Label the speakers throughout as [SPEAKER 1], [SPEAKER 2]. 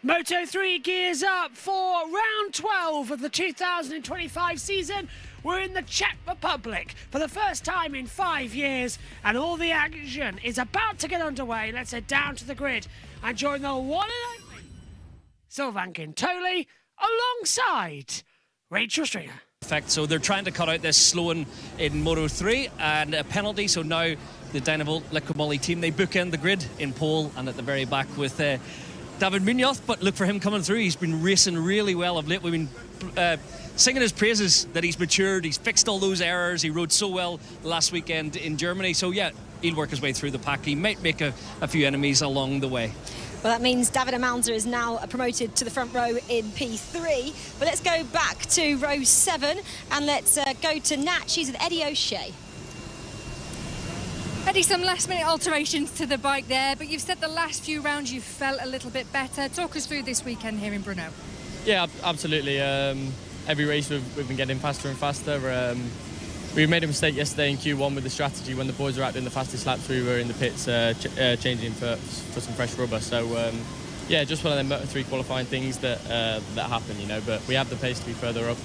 [SPEAKER 1] Moto3 gears up for round 12 of the 2025 season. We're in the Czech Republic for the first time in 5 years, and all the action is about to get underway. Let's head down to the grid and join the one and only Sylvain Quintoli alongside Rachel Stringer.
[SPEAKER 2] So they're trying to cut out this slowing in Moto3 and a penalty. So now the Dynavolt Liquid Moly team, they bookend the grid in pole and at the very back with David Munoz. But look for him coming through. He's been racing really well of late. We've been singing his praises that he's matured. He's fixed all those errors. He rode so well last weekend in Germany. So yeah, he'll work his way through the pack. He might make a few enemies along the way.
[SPEAKER 3] Well, that means David Amalza is now promoted to the front row in P3. But let's go back to row 7 and let's go to Nat. She's with Eddie O'Shea.
[SPEAKER 4] Eddie, some last-minute alterations to the bike there, but you've said the last few rounds you felt a little bit better. Talk us through this weekend here in Brno.
[SPEAKER 5] Yeah, absolutely. Every race we've been getting faster and faster. We made a mistake yesterday in Q1 with the strategy. When the boys were out in the fastest laps, we were in the pits changing for some fresh rubber. So yeah, just one of them Moto3 qualifying things that happen, you know. But we have the pace to be further up.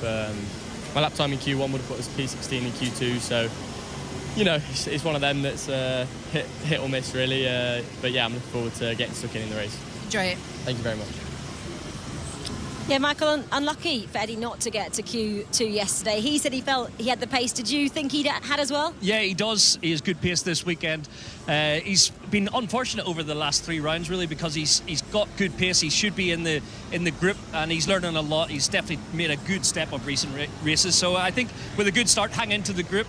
[SPEAKER 5] My lap time in Q1 would have put us P16 in Q2. So you know, it's one of them that's hit or miss really. But yeah, I'm looking forward to getting stuck in the race.
[SPEAKER 4] Enjoy it.
[SPEAKER 5] Thank you very much.
[SPEAKER 3] Yeah, Michael, unlucky for Eddie not to get to Q2 yesterday. He said he felt he had the pace. Did you think he had as well?
[SPEAKER 2] Yeah, he does. He has good pace this weekend. He's been unfortunate over the last 3 rounds, really, because he's got good pace. He should be in the grip, and he's learning a lot. He's definitely made a good step up recent races. So I think with a good start, hang into the grip.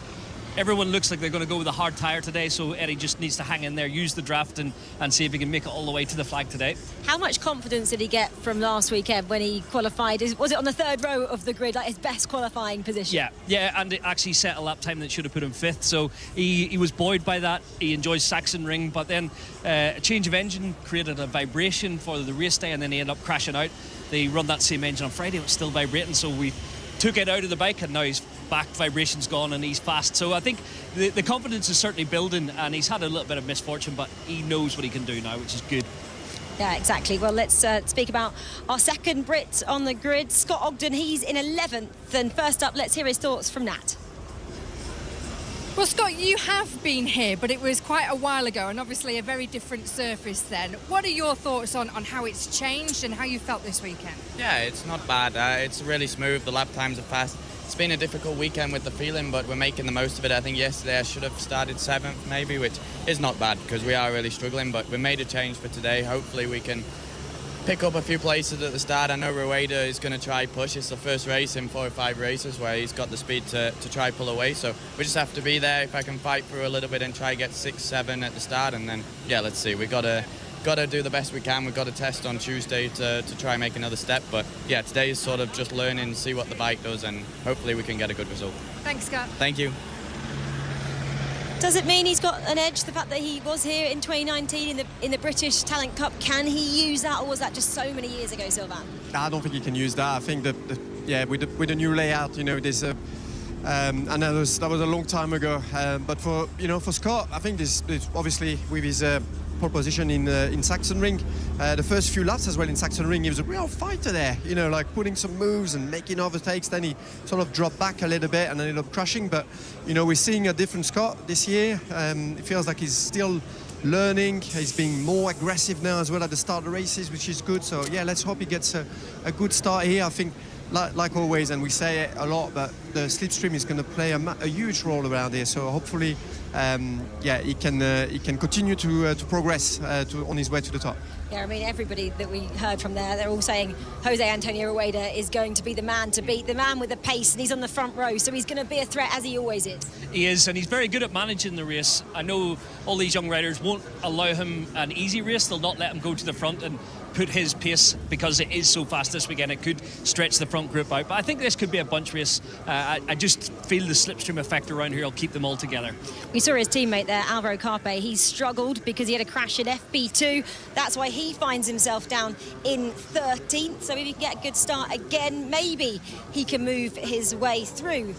[SPEAKER 2] Everyone looks like they're going to go with a hard tyre today, so Eddie just needs to hang in there, use the draft, and see if he can make it all the way to the flag today.
[SPEAKER 3] How much confidence did he get from last weekend when he qualified? Was it on the 3rd row of the grid, like his best qualifying position?
[SPEAKER 2] Yeah, and it actually set a lap time that should have put him 5th, so he was buoyed by that. He enjoys Sachsenring, but then a change of engine created a vibration for the race day, and then he ended up crashing out. They run that same engine on Friday, it was still vibrating, so we took it out of the bike, and now he's back, vibration's gone, and he's fast. So I think the confidence is certainly building, and he's had a little bit of misfortune, but he knows what he can do now, which is good.
[SPEAKER 3] Yeah, exactly. Well, let's speak about our second Brit on the grid, Scott Ogden. He's in 11th, and first up, let's hear his thoughts from Nat.
[SPEAKER 4] Well, Scott, you have been here, but it was quite a while ago, and obviously a very different surface then. What are your thoughts on how it's changed and how you felt this weekend?
[SPEAKER 6] Yeah, it's not bad. It's really smooth. The lap times are fast. It's been a difficult weekend with the feeling, but we're making the most of it. I think yesterday I should have started 7th maybe, which is not bad because we are really struggling, but we made a change for today. Hopefully we can pick up a few places at the start. I know Rueda is going to try push. It's the first race in 4 or 5 races where he's got the speed to try pull away. So we just have to be there. If I can fight through a little bit and try get 6, 7 at the start, and then yeah, let's see. We got to do the best we can. We've got to test on Tuesday to try and make another step. But yeah, today is sort of just learning, see what the bike does, and hopefully we can get a good result.
[SPEAKER 4] Thanks, Scott.
[SPEAKER 6] Thank you.
[SPEAKER 3] Does it mean he's got an edge, the fact that he was here in 2019 in the British Talent Cup? Can he use that, or was that just so many years ago, Sylvain?
[SPEAKER 7] I don't think he can use that. I think that yeah, with the new layout, you know, there's a I know that was a long time ago. But for Scott, I think this obviously with his pole position in Sachsenring, the first few laps as well in Sachsenring, he was a real fighter there. You know, like putting some moves and making overtakes. Then he sort of dropped back a little bit and ended up crashing. But you know, we're seeing a different Scott this year. It feels like he's still learning. He's being more aggressive now as well at the start of the races, which is good. So yeah, let's hope he gets a good start here. I think, like always, and we say it a lot, but the slipstream is going to play a huge role around here. So hopefully, yeah, he can continue to progress on his way to the top.
[SPEAKER 3] Yeah, I mean, everybody that we heard from there, they're all saying Jose Antonio Rueda is going to be the man to beat, the man with the pace, and he's on the front row, so he's going to be a threat, as he always is.
[SPEAKER 2] He is, and he's very good at managing the race. I know all these young riders won't allow him an easy race. They'll not let him go to the front and put his pace, because it is so fast this weekend. It could stretch the front group out, but I think this could be a bunch race. I just feel the slipstream effect around here will keep them all together.
[SPEAKER 3] We saw his teammate there, Alvaro Carpe. He struggled because he had a crash in FP2. That's why he finds himself down in 13th. So if he can get a good start again, maybe he can move his way through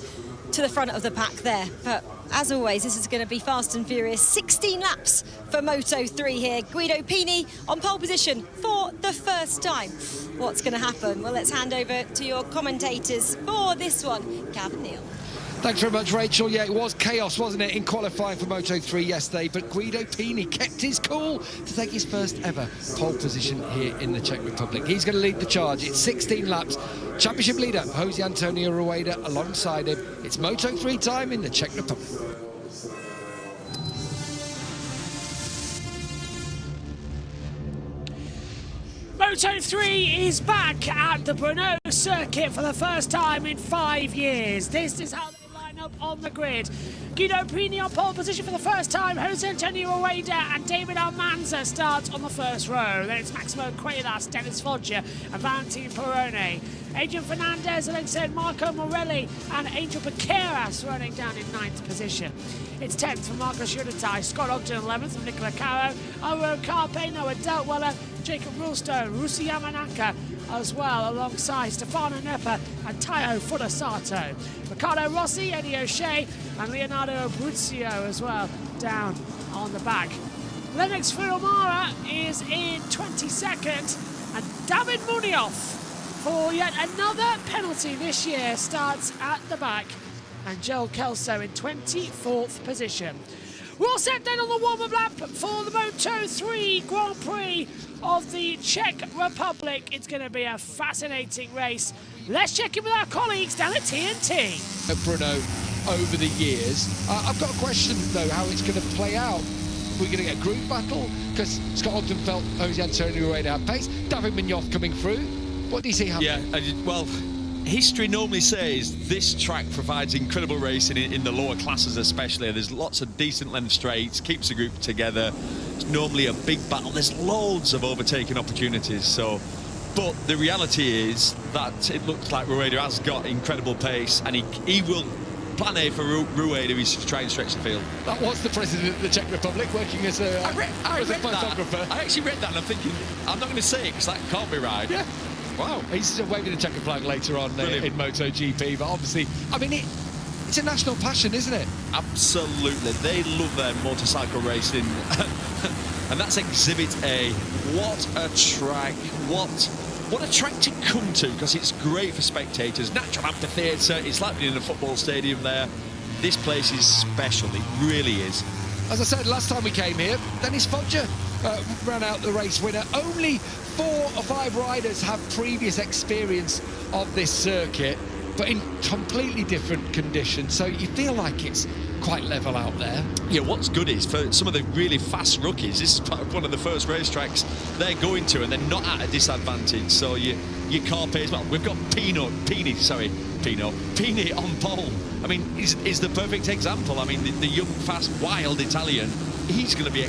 [SPEAKER 3] to the front of the pack there. But as always, this is going to be fast and furious. 16 laps for Moto3 here. Guido Pini on pole position for the first time. What's going to happen? Well, let's hand over to your commentators for this one. Gavin Neal.
[SPEAKER 8] Thanks very much, Rachel. Yeah, it was chaos, wasn't it, in qualifying for Moto3 yesterday, but Guido Pini kept his cool to take his first ever pole position here in the Czech Republic. He's going to lead the charge. It's 16 laps. Championship leader, Jose Antonio Rueda, alongside him. It's Moto3 time in the Czech Republic.
[SPEAKER 1] Moto3 is back at the Brno circuit for the first time in 5 years. This is how they line up on the grid. Guido Pini on pole position for the first time. Jose Antonio Rueda and David Almanza start on the first row. Then it's Maximo Cuelas, Dennis Foggia and Valentin Perrone. Adrian Fernandez alongside Marco Morelli and Angel Piqueras running down in 9th position. It's 10th for Marcos Yuditai, Scott Ogden 11th from Nicola Caro, Oro Carpe, Noah Deltweller, Jacob Rulstone, Rusi Yamanaka as well, alongside Stefano Neppa and Taio Fudasato. Riccardo Rossi, Eddie O'Shea and Leonardo Abruzio as well down on the back. Lennox Firomara is in 22nd and David Munoz for yet another penalty this year starts at the back, and Joel Kelso in 24th position. We're all set then on the warm-up lap for the Moto3 Grand Prix of the Czech Republic. It's going to be a fascinating race. Let's check in with our colleagues down at TNT.
[SPEAKER 8] At Brno over the years. I've got a question though, how it's going to play out. We're going to get a group battle because Scott Ogden felt Jose Antonio Rueda had pace. David Munoz coming through. What do you see happening?
[SPEAKER 9] Yeah, well, history normally says this track provides incredible racing in the lower classes especially. There's lots of decent length straights, keeps the group together. It's normally a big battle. There's loads of overtaking opportunities. So, but the reality is that it looks like Rueda has got incredible pace, and he will. Plan A for Rueda is to try and stretch the field.
[SPEAKER 8] That was the president of the Czech Republic working as a photographer.
[SPEAKER 9] I actually read that and I'm thinking, I'm not going to say it because that can't be right.
[SPEAKER 8] Yeah. Wow. He's waving the checker flag later on in MotoGP, but obviously, I mean, it's a national passion, isn't it?
[SPEAKER 9] Absolutely. They love their motorcycle racing. And that's Exhibit A. What a track. What a track to come to, because it's great for spectators. Natural amphitheatre, it's like being in a football stadium there. This place is special, it really is.
[SPEAKER 8] As I said, last time we came here, Dennis Foggia ran out the race winner. Only 4 or 5 riders have previous experience of this circuit, but in completely different conditions, so you feel like it's quite level out there.
[SPEAKER 9] Yeah, what's good is for some of the really fast rookies, this is one of the first racetracks they're going to, and they're not at a disadvantage. So you can't pay as well. We've got Pini on pole. I mean, he's the perfect example. I mean, the young, fast, wild Italian. He's going to be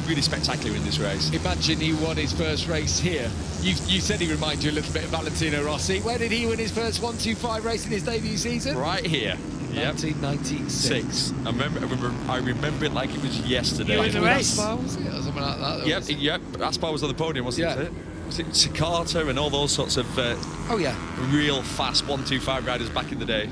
[SPEAKER 9] really spectacular in this race.
[SPEAKER 8] Imagine he won his first race here. You said he reminded you a little bit of Valentino Rossi. Where did he win his first 1-2-5 race in his debut season?
[SPEAKER 9] Right here.
[SPEAKER 8] 1996.
[SPEAKER 9] I remember it like it was yesterday.
[SPEAKER 1] You were in the race.
[SPEAKER 8] Aspar, was it? Or something like that.
[SPEAKER 9] Yep. Aspar was on the podium, wasn't it? Was it Takata and all those sorts of real fast 1-2-5 riders back in the day?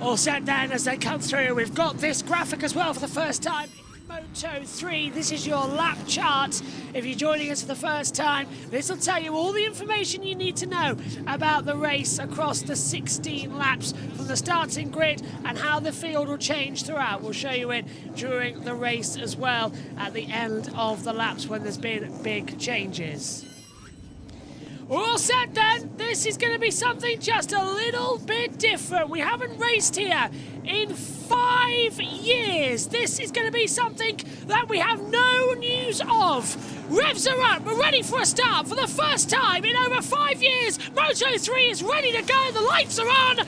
[SPEAKER 1] All set then as they come through. We've got this graphic as well for the first time in Moto3. This is your lap chart. If you're joining us for the first time, this will tell you all the information you need to know about the race across the 16 laps from the starting grid and how the field will change throughout. We'll show you it during the race as well at the end of the laps when there's been big changes. We're all set then. This is going to be something just a little bit different. We haven't raced here in 5 years. This is going to be something that we have no news of. Revs are up. We're ready for a start for the first time in over 5 years. Moto3 is ready to go. The lights are on.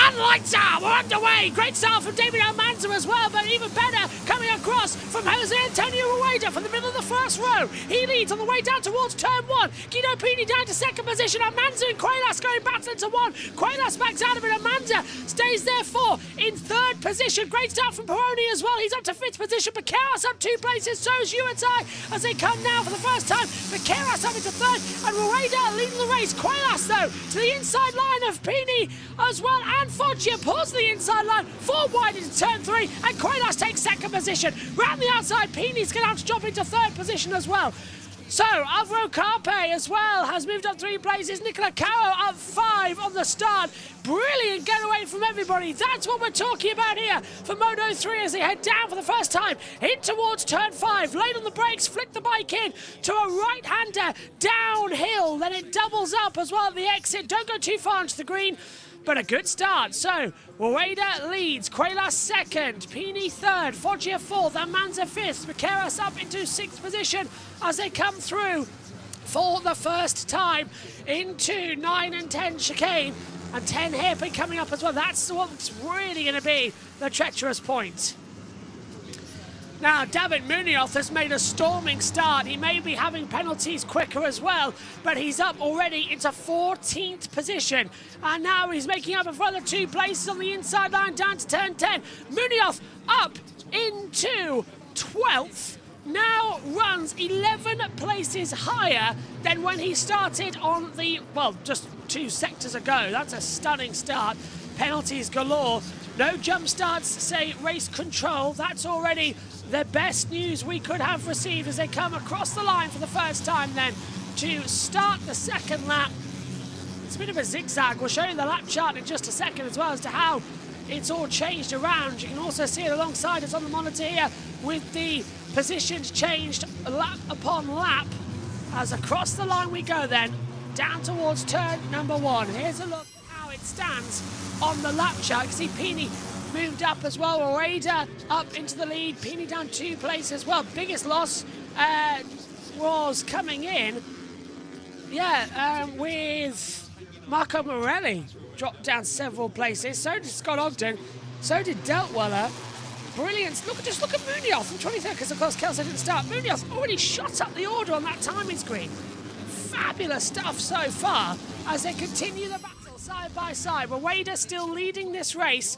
[SPEAKER 1] And lights out. We're underway. Great start from David Almanza as well, but even better comes coming across from Jose Antonio Rueda from the middle of the first row. He leads on the way down towards turn 1. Guido Pini down to second position. Amanza and Quaylas going back into 1. Quaylas backs out of it. Amanza stays there 4 in third position. Great start from Peroni as well. He's up to 5th position. Baqueras up 2 places. So is Uetai as they come now for the first time. Baqueras up into 3rd and Rueda leading the race. Quaylas though to the inside line of Pini as well, and Foggia pulls the inside line. 4 wide into turn 3 and Quaylas takes second position. Round the outside, Pini's going to have to drop into 3rd position as well. So, Alvaro Carpe as well has moved up 3 places. Nicola Caro up 5 on the start. Brilliant getaway from everybody. That's what we're talking about here for Moto3 as they head down for the first time in towards turn 5. Late on the brakes, flick the bike in to a right-hander downhill. Then it doubles up as well at the exit. Don't go too far into the green. But a good start. So, Rueda leads, Quaylas 2nd, Pini 3rd, Foggia 4th, Amanza 5th, Baqueras up into 6th position as they come through for the first time into 9 and 10 chicane, and 10 hairpin coming up as well. That's what's really going to be the treacherous point. Now, David Munoz has made a storming start. He may be having penalties quicker as well, but he's up already into 14th position. And now he's making up a further 2 places on the inside line down to turn 10. Munoz up into 12th. Now runs 11 places higher than when he started on the, well, just 2 sectors ago. That's a stunning start. Penalties galore. No jump starts, say race control. That's already the best news we could have received as they come across the line for the first time then to start the second lap. It's a bit of a zigzag. We'll show you the lap chart in just a second as well as to how it's all changed around. You can also see it alongside us on the monitor here with the positions changed lap upon lap as across the line we go then down towards turn number 1. Here's a look at how it stands on the lap chart. You can see Pini moved up as well. Rueda up into the lead. Pini down 2 places as well. Biggest loss was coming in, with Marco Morelli. Dropped down several places. So did Scott Ogden. So did Deltweller. Brilliant. Just look at Munoz from 23rd, because of course Kelso didn't start. Munoz already shot up the order on that timing screen. Fabulous stuff so far as they continue the battle side by side. Rueda still leading this race.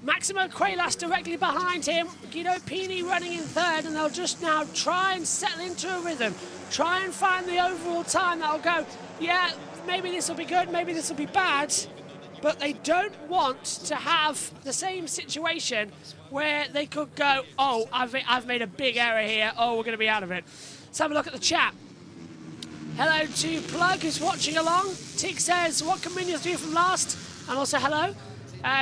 [SPEAKER 1] Maximo Quaylas directly behind him. Guido Pini running in 3rd, and they'll just now try and settle into a rhythm. Try and find the overall time that'll go, yeah, maybe this will be good, maybe this will be bad. But they don't want to have the same situation where they could go, oh, I've made a big error here. Oh, we're going to be out of it. Let's have a look at the chat. Hello to Plug, who's watching along. Tig says, what can Munoz do from last? And also, hello.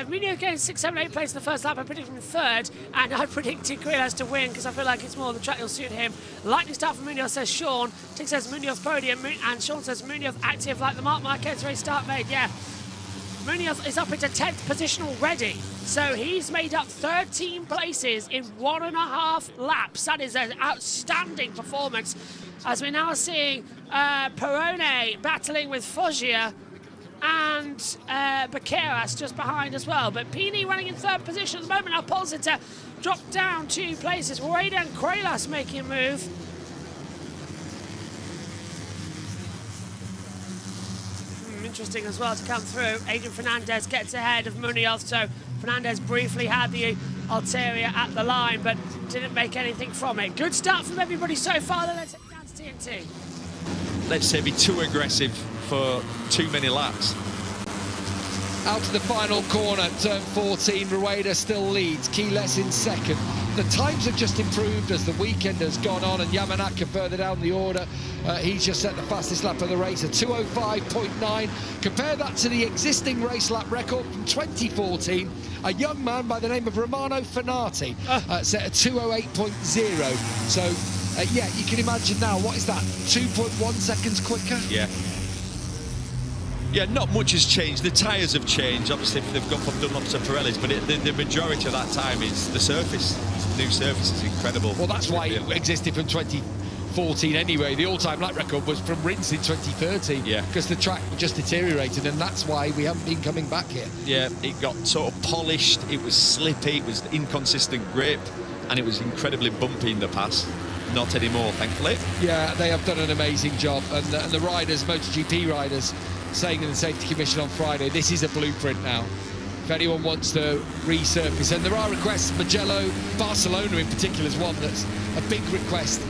[SPEAKER 1] Munoz getting 6, 7, 8 places in the first lap. I predicted him 3rd, and I predicted Quaylas to win because I feel like it's more the track will suit him. Lightning start from Munoz, says Sean. Tig says Munoz podium, and Sean says Munoz active like the Marc Marquez race start made. Yeah. Munoz is up into 10th position already. So he's made up 13 places in 1.5 laps. That is an outstanding performance. As we're now seeing Perone battling with Foggia and Baqueras just behind as well. But Pini running in 3rd position at the moment. Now Polsiter dropped down 2 places. Rueda and Quaylas making a move. Interesting as well to come through. Adrian Fernandez gets ahead of Munoz, so Fernandez briefly had the Ulterior at the line, but didn't make anything from it. Good start from everybody so far. Then let's head down to TNT.
[SPEAKER 9] Let's say be too aggressive for too many laps.
[SPEAKER 8] Out to the final corner, turn 14, Rueda still leads, Keyless in 2nd. The times have just improved as the weekend has gone on, and Yamanaka further down the order. He's just set the fastest lap of the race, a 2:05.9. Compare that to the existing race lap record from 2014. A young man by the name of Romano Fenati set a 2:08.0. So, yeah, you can imagine now, what is that, 2.1 seconds quicker?
[SPEAKER 9] Yeah. Yeah, not much has changed. The tyres have changed. Obviously, they've gone from Dunlops to Pirellis, but the majority of that time is the surface. The new surface is incredible.
[SPEAKER 8] Well, that's why it existed from 2014 anyway. The all-time lap record was from Rins in 2013.
[SPEAKER 9] Yeah.
[SPEAKER 8] Because the track just deteriorated, and that's why we haven't been coming back here.
[SPEAKER 9] Yeah, it got sort of polished. It was slippy. It was inconsistent grip. and it was incredibly bumpy in the past. Not anymore, thankfully.
[SPEAKER 8] Yeah, they have done an amazing job, and the riders, MotoGP riders, saying in the Safety Commission on Friday, this is a blueprint now. If anyone wants to resurface, and there are requests, Mugello, Barcelona in particular is one that's a big request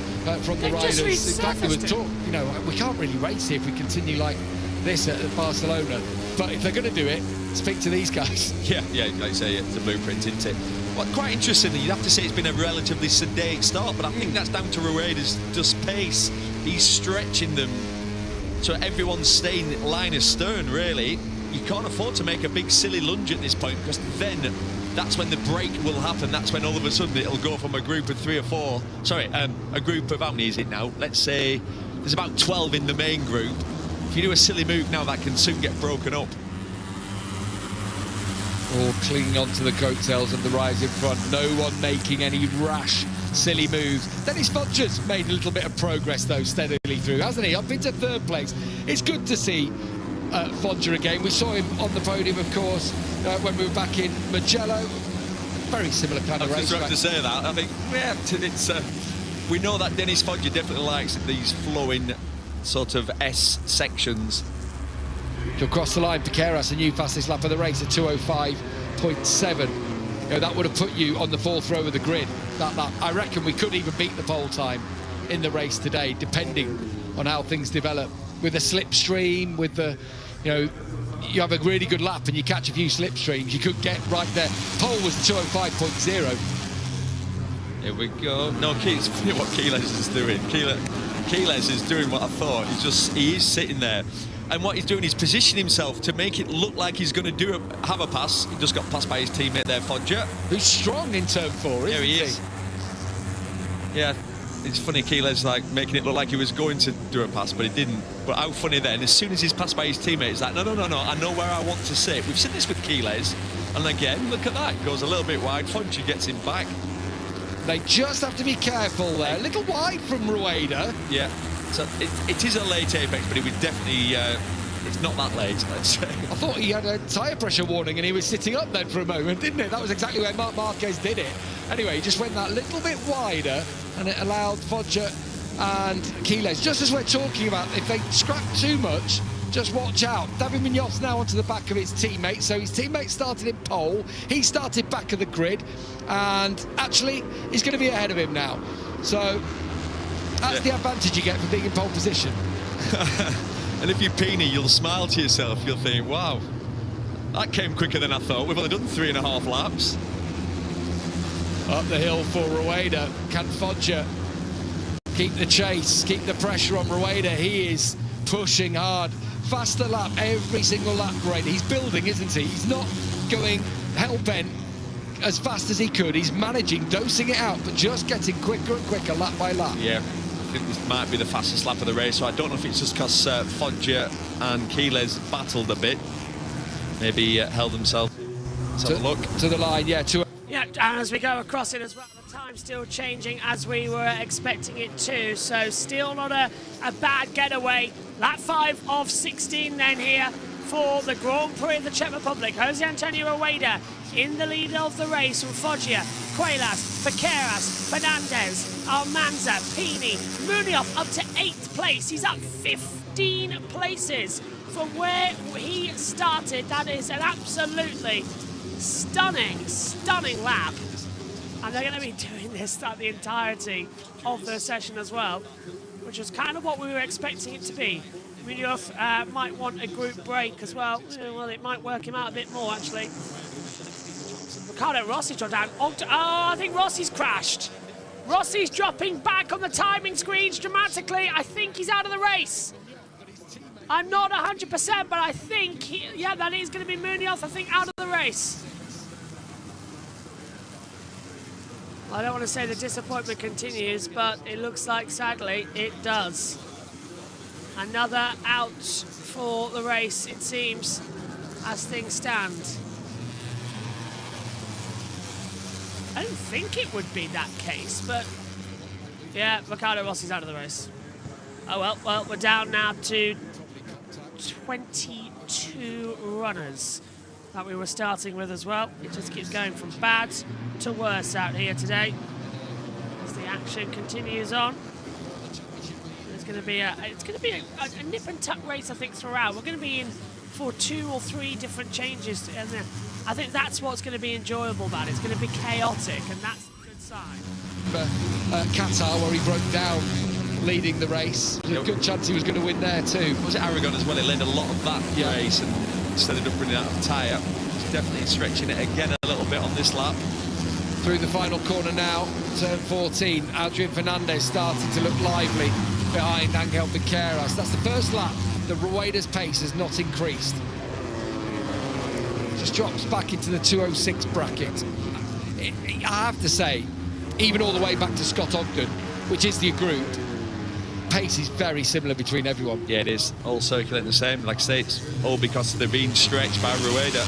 [SPEAKER 8] from the riders. In fact, there was talk, you know, we can't really race here if we continue like this at Barcelona, but if they're going to do it, speak to these guys.
[SPEAKER 9] Yeah, like I say, it's a blueprint, isn't it? Well, quite interestingly, you'd have to say it's been a relatively sedate start, but I think that's down to Rueda's just pace. He's stretching them so everyone's staying line astern, really. You can't afford to make a big silly lunge at this point, because then that's when the break will happen. That's when all of a sudden it'll go from a group of 3 or 4, sorry, a group of, how many is it now? Let's say there's about 12 in the main group. If you do a silly move now, that can soon get broken up.
[SPEAKER 8] All clinging onto the coattails of the rise in front. No one making any rash, silly moves. Dennis Fodger's made a little bit of progress, though, steadily through, hasn't he? Up into 3rd place. It's good to see Fodger again. We saw him on the podium, of course, when we were back in Mugello. Very similar kind of race.
[SPEAKER 9] I was just about to say that. I think, yeah, it's, we know that Dennis Fodger definitely likes these flowing sort of S sections.
[SPEAKER 8] To cross the line, Piqueras, a new fastest lap of the race at 2:05.7. You know, that would have put you on the 4th row of the grid. That lap. I reckon we could even beat the pole time in the race today, depending on how things develop. With a slipstream, with the, you know, you have a really good lap and you catch a few slipstreams, you could get right there. Pole was 2:05.0.
[SPEAKER 9] Here we go. No, it's funny what Keyless is doing. Keyless is doing what I thought. He is sitting there. And what he's doing is positioning himself to make it look like he's going to have a pass. He just got passed by his teammate there, Fodger.
[SPEAKER 8] Who's strong in turn 4, isn't he?
[SPEAKER 9] He is. Yeah, it's funny, Keyless like making it look like he was going to do a pass, but he didn't. But how funny then, as soon as he's passed by his teammate, he's like, no, I know where I want to sit. We've seen this with Keyless. And again, look at that. Goes a little bit wide. Fodger gets him back.
[SPEAKER 8] They just have to be careful there. A little wide from Rueda.
[SPEAKER 9] Yeah. So it is a late apex, but it would definitely, it's not that late, let's say.
[SPEAKER 8] I thought he had a tyre pressure warning and he was sitting up then for a moment, didn't it? That was exactly where Marc Marquez did it. Anyway, he just went that little bit wider and it allowed Fodger and Keyless, just as we're talking about, if they scrap too much, just watch out. David Munoz now onto the back of his teammate, so his teammate started in pole, he started back of the grid, and actually he's going to be ahead of him now. So that's the advantage you get from being in pole position.
[SPEAKER 9] And if you're Pini, you'll smile to yourself. You'll think, wow, that came quicker than I thought. We've only done 3.5 laps.
[SPEAKER 8] Up the hill for Rueda. Can Fodger keep the chase, keep the pressure on Rueda? He is pushing hard. Faster lap, every single lap, Rueda. He's building, isn't he? He's not going hell-bent as fast as he could. He's managing, dosing it out, but just getting quicker and quicker lap by lap.
[SPEAKER 9] Yeah. I think this might be the fastest lap of the race, so I don't know if it's just because Fodger and Keyless battled a bit. Maybe held themselves. Let's have a look.
[SPEAKER 8] To the line, yeah.
[SPEAKER 1] Yeah, and as we go across it as well, the time's still changing as we were expecting it to, so still not a bad getaway. Lap 5 of 16 then here for the Grand Prix of the Czech Republic. Jose Antonio Rueda in the lead of the race from Foggia, Cuelas, Piqueras, Fernandez, Almanza, Pini, Munoz up to 8th place. He's up 15 places from where he started. That is an absolutely stunning lap. And they're going to be doing this throughout the entirety of the session as well, which was kind of what we were expecting it to be. Munoz might want a group break as well. Well, it might work him out a bit more, actually. Ricardo Rossi dropped down. Oh, I think Rossi's crashed. Rossi's dropping back on the timing screens dramatically. I think he's out of the race. I'm not 100%, but I think, yeah, that is going to be Munoz, I think, out of the race. I don't want to say the disappointment continues, but it looks like, sadly, it does. Another out for the race, it seems, as things stand. I don't think it would be that case, but yeah, Ricardo Rossi's out of the race. Oh well, we're down now to 22 runners that we were starting with as well. It just keeps going from bad to worse out here today. action continues on. It's going to be a nip and tuck race, I think, throughout. We're going to be in for 2 or 3 different changes, and I think that's what's going to be enjoyable about it. It's going to be chaotic, and that's a good sign.
[SPEAKER 8] Qatar, where he broke down leading the race. There's a good chance he was going to win there too.
[SPEAKER 9] Was it Aragon as well? He led a lot of that race and just ended up running out of tyre. He's definitely stretching it again a little bit on this lap.
[SPEAKER 8] Through the final corner now, turn 14, Adrian Fernandez starting to look lively behind Angel Piqueras. That's the first lap that Rueda's pace has not increased. Just drops back into the 2:06 bracket. I have to say, even all the way back to Scott Ogden, which is the group, pace is very similar between everyone.
[SPEAKER 9] Yeah, it is. All circulating the same. Like I say, it's all because they're being stretched by Rueda.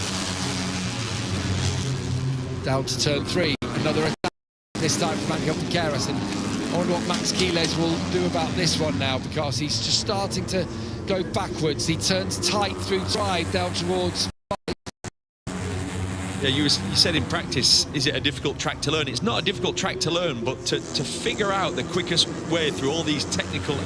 [SPEAKER 8] Down to turn 3, another attack, this time from Angel Piqueras, and I wonder what Max Quiles will do about this one now, because he's just starting to go backwards. He turns tight through drive down towards...
[SPEAKER 9] Yeah, you said in practice, is it a difficult track to learn? It's not a difficult track to learn, but to figure out the quickest way through all these technical...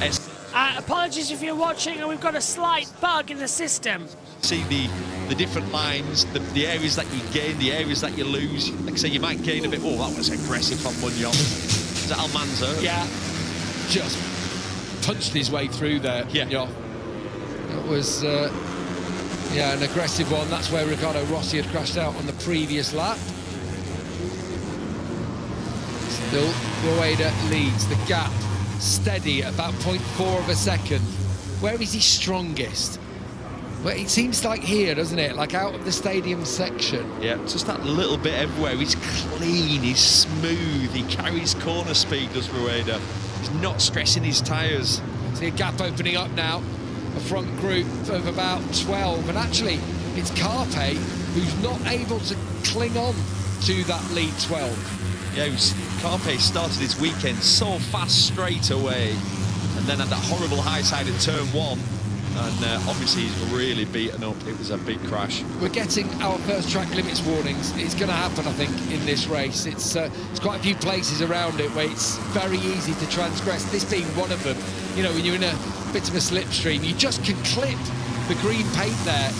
[SPEAKER 1] Apologies if you're watching, and we've got a slight bug in the system.
[SPEAKER 9] See the different lines, the areas that you gain, the areas that you lose. Like I say, you might gain a bit... Oh, that was aggressive from Munoz. Is that Almanza?
[SPEAKER 8] Yeah, just punched his way through there.
[SPEAKER 9] Yeah.
[SPEAKER 8] That was... yeah, an aggressive one. That's where Ricardo Rossi had crashed out on the previous lap. Still, Rueda leads. The gap steady at about 0.4 of a second. Where is he strongest? Well, it seems like here, doesn't it? Like out of the stadium section.
[SPEAKER 9] Yeah, just that little bit everywhere. He's clean, he's smooth, he carries corner speed, does Rueda. He's not stressing his tyres.
[SPEAKER 8] See a gap opening up now. A front group of about 12, and actually it's Carpe who's not able to cling on to that lead 12.
[SPEAKER 9] Yeah, Carpe started his weekend so fast straight away, and then had that horrible high side at turn 1, and obviously he's really beaten up. It was a big crash.
[SPEAKER 8] We're getting our first track limits warnings. It's going to happen, I think, in this race. It's quite a few places around it where it's very easy to transgress, this being one of them. You know, when you're in a bit of a slipstream, you just can clip the green paint there,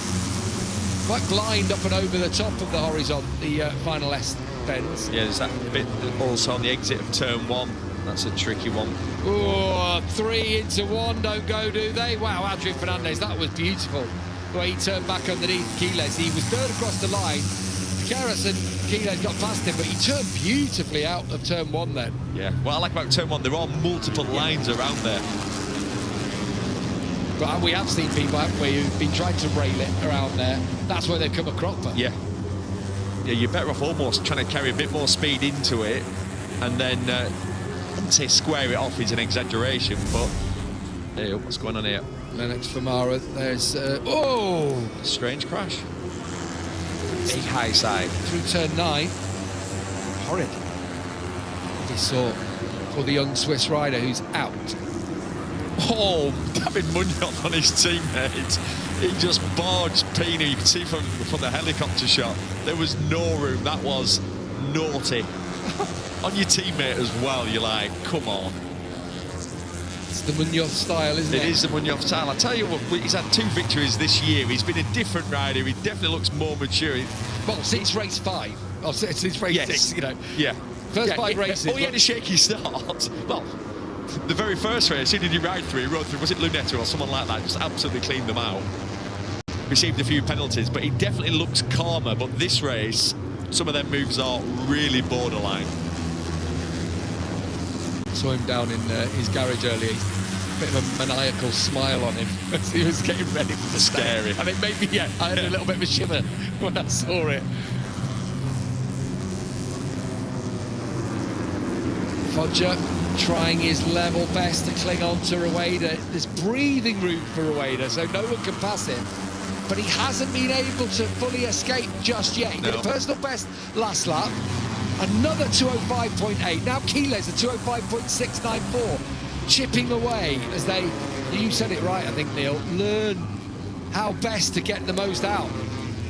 [SPEAKER 8] quite blind up and over the top of the horizon, the final S bends.
[SPEAKER 9] Yeah, there's that bit also on the exit of turn 1. That's a tricky one.
[SPEAKER 8] Oh, 3 into 1 don't go, do they? Wow, Adrian Fernandez, that was beautiful. The way he turned back underneath Quiles. He was third across the line. Piqueras and Quiles got past him, but he turned beautifully out of turn 1 then.
[SPEAKER 9] Yeah, what I like about turn 1, there are multiple lines around there.
[SPEAKER 8] But we have seen people, haven't we, who've been trying to rail it around there. That's where they've come a cropper.
[SPEAKER 9] Yeah. Yeah, you're better off almost trying to carry a bit more speed into it, and then, I wouldn't say square it off is an exaggeration, but hey, what's going on here?
[SPEAKER 8] Lennox Famara, there's, oh!
[SPEAKER 9] Strange crash. Big high side.
[SPEAKER 8] Through turn 9. Horrid. We saw for the young Swiss rider who's out.
[SPEAKER 9] Oh, David Munoz on his teammate. He just barged Pino. You can see from the helicopter shot, there was no room. That was naughty. On your teammate as well, you're like, come on.
[SPEAKER 8] It's the Munoz style, isn't it?
[SPEAKER 9] It is the Munoz style. I tell you what, he's had 2 victories this year. He's been a different rider. He definitely looks more mature.
[SPEAKER 8] Well, since race 5. Oh, since race 6, you know.
[SPEAKER 9] Yeah.
[SPEAKER 8] First 5 races.
[SPEAKER 9] Oh, he had a shaky start. Well, the very first race, who did he ride through? He rode through, was it Lunetta or someone like that? Just absolutely cleaned them out. Received a few penalties, but he definitely looks calmer. But this race, some of them moves are really borderline.
[SPEAKER 8] Saw him down in his garage earlier. Bit of a maniacal smile on him as he was getting ready for the
[SPEAKER 9] Scary.
[SPEAKER 8] I think maybe, yeah, I had a little bit of a shiver when I saw it. Foggia trying his level best to cling on to Rueda. There's breathing room for Rueda, so no one can pass him. But he hasn't been able to fully escape just yet. He did a personal best last lap. Another 205.8. Now Quiles, a 205.694. Chipping away as they, you said it right, I think, Neil, learn how best to get the most out.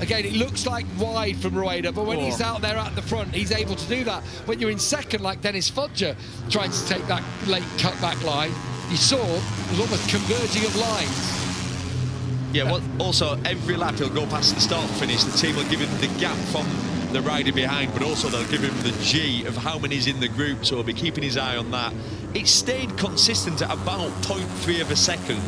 [SPEAKER 8] Again, it looks like wide from Rueda, but when he's out there at the front, he's able to do that. When you're in second, like Dennis Fodger, trying to take that late cutback line, you saw it was almost converging of lines.
[SPEAKER 9] Yeah, well, also, every lap he'll go past the start finish, the team will give him the gap from the rider behind, but also they'll give him the G of how many's in the group, so he'll be keeping his eye on that. It stayed consistent at about 0.3 of a second,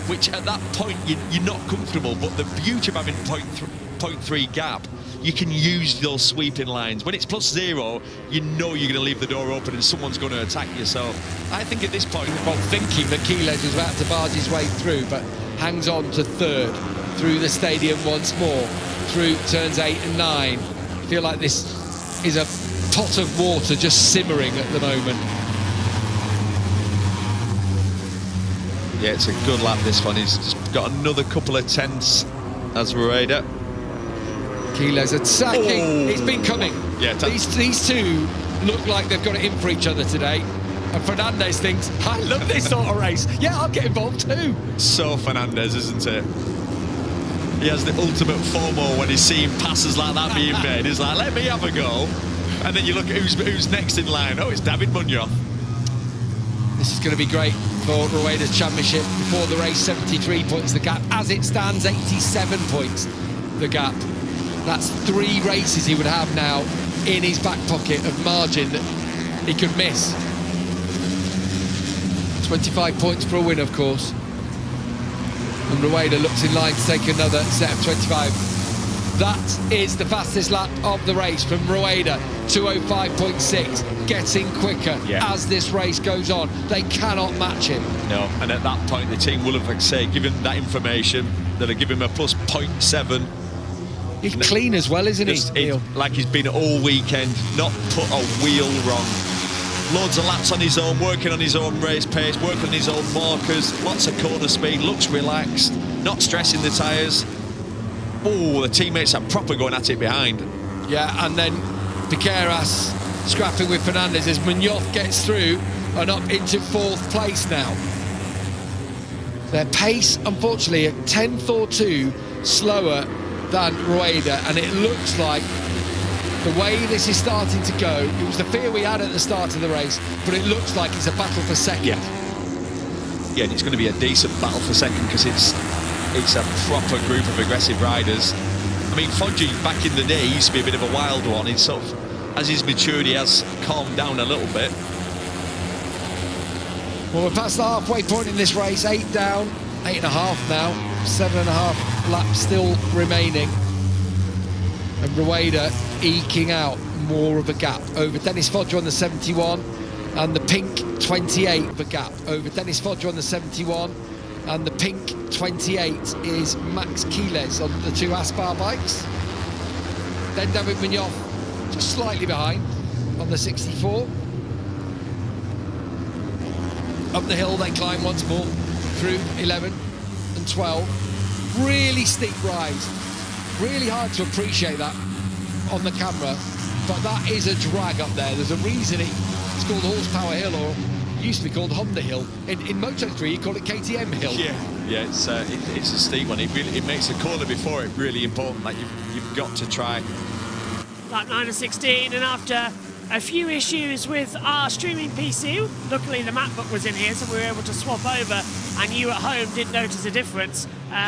[SPEAKER 9] which at that point you're not comfortable, but the beauty of having 0.3 gap, you can use those sweeping lines. When it's +0, you know you're going to leave the door open and someone's going to attack you. So I think at this point,
[SPEAKER 8] well, thinking that Quiles was about to barge his way through, but hangs on to third through the stadium once more, through turns 8 and 9. I feel like this is a pot of water just simmering at the moment.
[SPEAKER 9] yeah, it's a good lap, this one. He's just got another couple of tenths as Rueda.
[SPEAKER 8] Quiles attacking. It's been coming.
[SPEAKER 9] Yeah,
[SPEAKER 8] these two look like they've got it in for each other today. And Fernandez thinks, I love this sort of race. Yeah, I'll get involved too.
[SPEAKER 9] So Fernandez, isn't it? He has the ultimate FOMO when he's seeing passes like that being made. He's like, let me have a go. And then you look at who's next in line. Oh, it's David Munoz.
[SPEAKER 8] This is going to be great for Rueda's championship. Before the race, 73 points the gap. As it stands, 87 points the gap. That's 3 races he would have now in his back pocket of margin that he could miss. 25 points for a win, of course. And Rueda looks in line to take another set of 25. That is the fastest lap of the race from Rueda, 2:05.6, getting quicker as this race goes on. They cannot match him.
[SPEAKER 9] No, and at that point the team will have, like I say, given that information, that'll give him a plus 0.7.
[SPEAKER 8] He's clean as well, isn't he?
[SPEAKER 9] Like he's been all weekend, not put a wheel wrong. Loads of laps on his own, working on his own race pace, working on his own markers, lots of corner speed, looks relaxed, not stressing the tyres. Oh, the teammates are proper going at it behind.
[SPEAKER 8] Yeah, and then Piqueras scrapping with Fernandez as Munoz gets through and up into 4th place now. Their pace, unfortunately, at 10.42, slower than Rueda, and it looks like the way this is starting to go, it was the fear we had at the start of the race, but it looks like it's a battle for second.
[SPEAKER 9] Yeah, and it's going to be a decent battle for second because it's a proper group of aggressive riders. I mean, Foggy back in the day used to be a bit of a wild one. He's sort of, as his maturity has calmed down a little bit.
[SPEAKER 8] Well, we're past the halfway point in this race, 8 down, 8.5 now, 7.5 laps still remaining. And Rueda eking out more of a gap over Dennis Fodger on the 71 and the pink 28 of a gap over Dennis Fodger on the 71 and the pink 28 is Max Quiles on the 2 Aspar bikes. Then David Munoz just slightly behind on the 64. Up the hill they climb once more through 11 and 12. Really steep rise. Really hard to appreciate that on the camera, but that is a drag up there. There's a reason it's called Horsepower Hill, or used to be called Honda Hill. In Moto3 you call it KTM Hill.
[SPEAKER 9] Yeah, it's a steep one. It makes the corner before it really important that you've got to try.
[SPEAKER 1] Lap 9 and 16, and after a few issues with our streaming PC, luckily the map book was in here, so we were able to swap over, and you at home did notice a difference.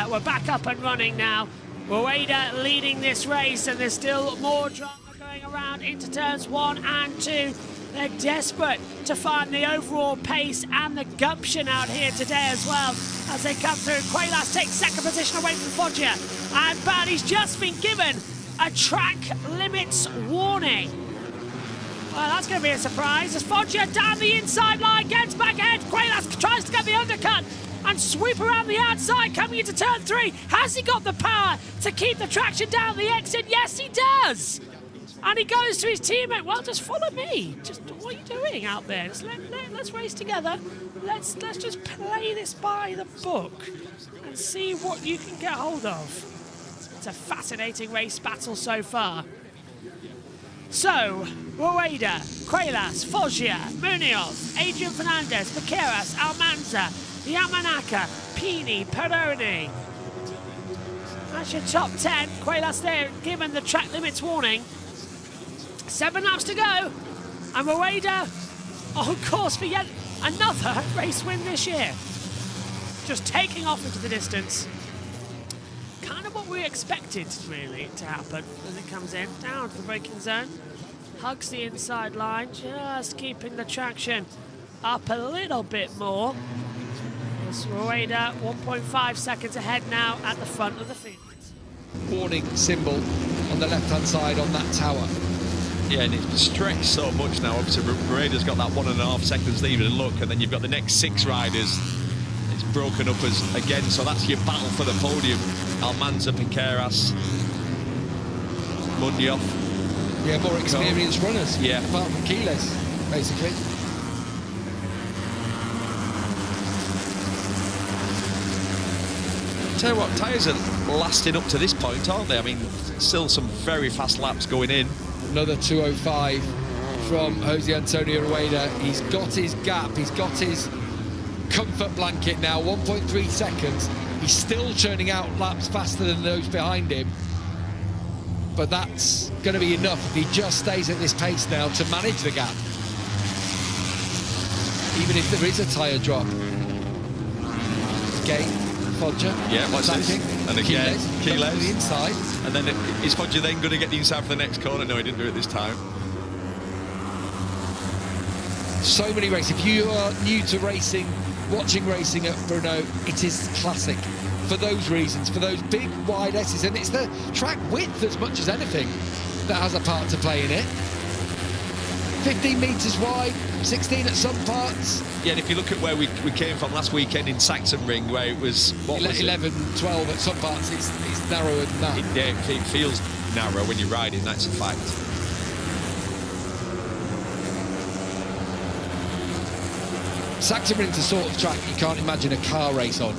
[SPEAKER 1] We're back up and running now. Rueda leading this race, and there's still more drama going around into turns 1 and 2. They're desperate to find the overall pace and the gumption out here today as well as they come through. Quiles takes second position away from Foggia, and Barney's just been given a track limits warning. Well, that's going to be a surprise as Foggia down the inside line, gets back ahead. Quiles tries to get the undercut and sweep around the outside coming into turn 3. Has he got the power to keep the traction down the exit? Yes, he does. And he goes to his teammate. Well, just follow me. Just what are you doing out there? Let's race together. Let's just play this by the book and see what you can get hold of. It's a fascinating race battle so far. So, Rueda, Quiles, Foggia, Munoz, Adrian Fernandez, Piqueras, Almanza, Yamanaka, Pini, Peroni. That's your top 10. Quaylas there, given the track limits warning. 7 laps to go. And Rueda on course for yet another race win this year. Just taking off into the distance. Kind of what we expected, really, to happen as it comes in. Down to the braking zone. Hugs the inside line, just keeping the traction up a little bit more. As Rueda 1.5 seconds ahead now at the front of the field.
[SPEAKER 8] Warning symbol on the left-hand side on that tower.
[SPEAKER 9] Yeah, and it's stretched so much now. Obviously, Rueda's got that 1.5 seconds lead and look, and then you've got the next 6 riders. It's broken up as again, so that's your battle for the podium. Almanza, Piqueras, Munoz.
[SPEAKER 8] Yeah, more experienced runners.
[SPEAKER 9] Yeah.
[SPEAKER 8] Apart from Keyless, basically.
[SPEAKER 9] Tell you what, tyres are lasting up to this point, aren't they? I mean, still some very fast laps going in.
[SPEAKER 8] Another 2:05 from Jose Antonio Rueda. He's got his gap, he's got his comfort blanket now, 1.3 seconds. He's still churning out laps faster than those behind him. But that's going to be enough if he just stays at this pace now to manage the gap. Even if there is a tyre drop. Gate, Foggia.
[SPEAKER 9] Yeah, watch this. And again, Keyless.
[SPEAKER 8] The inside.
[SPEAKER 9] And then is Foggia then going to get the inside for the next corner? No, he didn't do it this time.
[SPEAKER 8] So many races. If you are new to racing, watching racing at Brno, it is classic. For those reasons, for those big wide S's, and it's the track width as much as anything that has a part to play in it. 15 metres wide, 16 at some parts.
[SPEAKER 9] Yeah, and if you look at where we came from last weekend in Sachsenring, where it was, what was
[SPEAKER 8] 11, 12 at some parts, it's narrower than that.
[SPEAKER 9] It feels narrow when you're riding, that's a fact.
[SPEAKER 8] Sachsenring's the sort of track you can't imagine a car race on.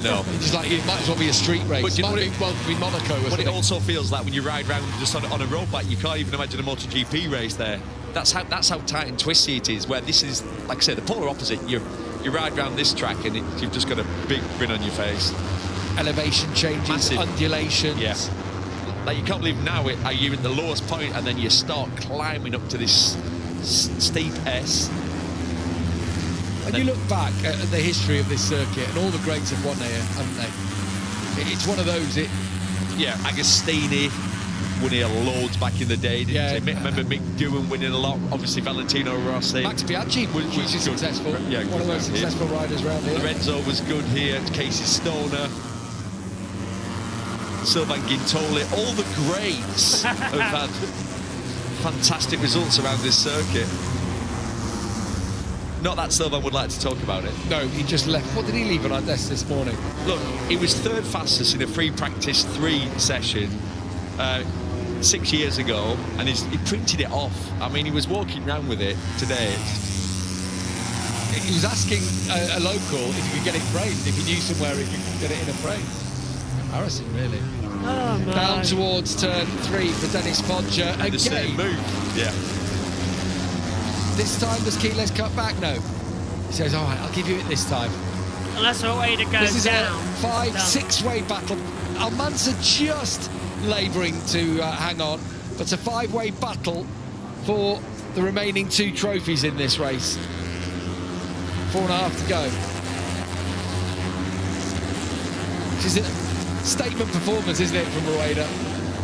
[SPEAKER 9] No.
[SPEAKER 8] It's just like, it might as well be a street race.
[SPEAKER 9] But
[SPEAKER 8] It might be Monaco or
[SPEAKER 9] But
[SPEAKER 8] something.
[SPEAKER 9] it also feels like when you ride around just on a road bike, you can't even imagine a MotoGP race there. That's how tight and twisty it is, where this is, like I said, the polar opposite. You ride around this track and you've just got a big grin on your face.
[SPEAKER 8] Elevation changes,
[SPEAKER 9] Massive.
[SPEAKER 8] undulations.
[SPEAKER 9] Yeah. Like, you can't believe now you're at the lowest point and then you start climbing up to this steep S.
[SPEAKER 8] And you look back at the history of this circuit, and all the greats have won here, haven't they? It's one of those.
[SPEAKER 9] Yeah, Agostini won here loads back in the day, didn't he? Remember Mick Doohan winning a lot, obviously Valentino Rossi.
[SPEAKER 8] Max Biaggi was
[SPEAKER 9] good.
[SPEAKER 8] successful.
[SPEAKER 9] Yeah,
[SPEAKER 8] one of the most successful riders around here.
[SPEAKER 9] Lorenzo was good here, Casey Stoner, Sylvain Gintoli, all the greats have had fantastic results around this circuit. Not that Sylvain would like to talk about it.
[SPEAKER 8] No, he just left. What did he leave on our desk this morning?
[SPEAKER 9] Look, he was third fastest in a free practice 3 session 6 years ago, and he printed it off. I mean, he was walking around with it today.
[SPEAKER 8] He was asking a local if he could get it framed, if he knew somewhere he could get it in a frame. Embarrassing, really.
[SPEAKER 1] Oh, no.
[SPEAKER 8] Down towards turn 3 for Dennis Foggia.
[SPEAKER 9] And the same move. Yeah.
[SPEAKER 8] This time, does Keyless cut back? No. He says, all right, I'll give you it this time.
[SPEAKER 1] Unless Rueda goes
[SPEAKER 8] This is
[SPEAKER 1] down.
[SPEAKER 8] a 5-6-way battle. Almanza just labouring to hang on, but it's a 5-way battle for the remaining 2 trophies in this race. 4.5 to go. Which is a statement performance, isn't it, from Rueda?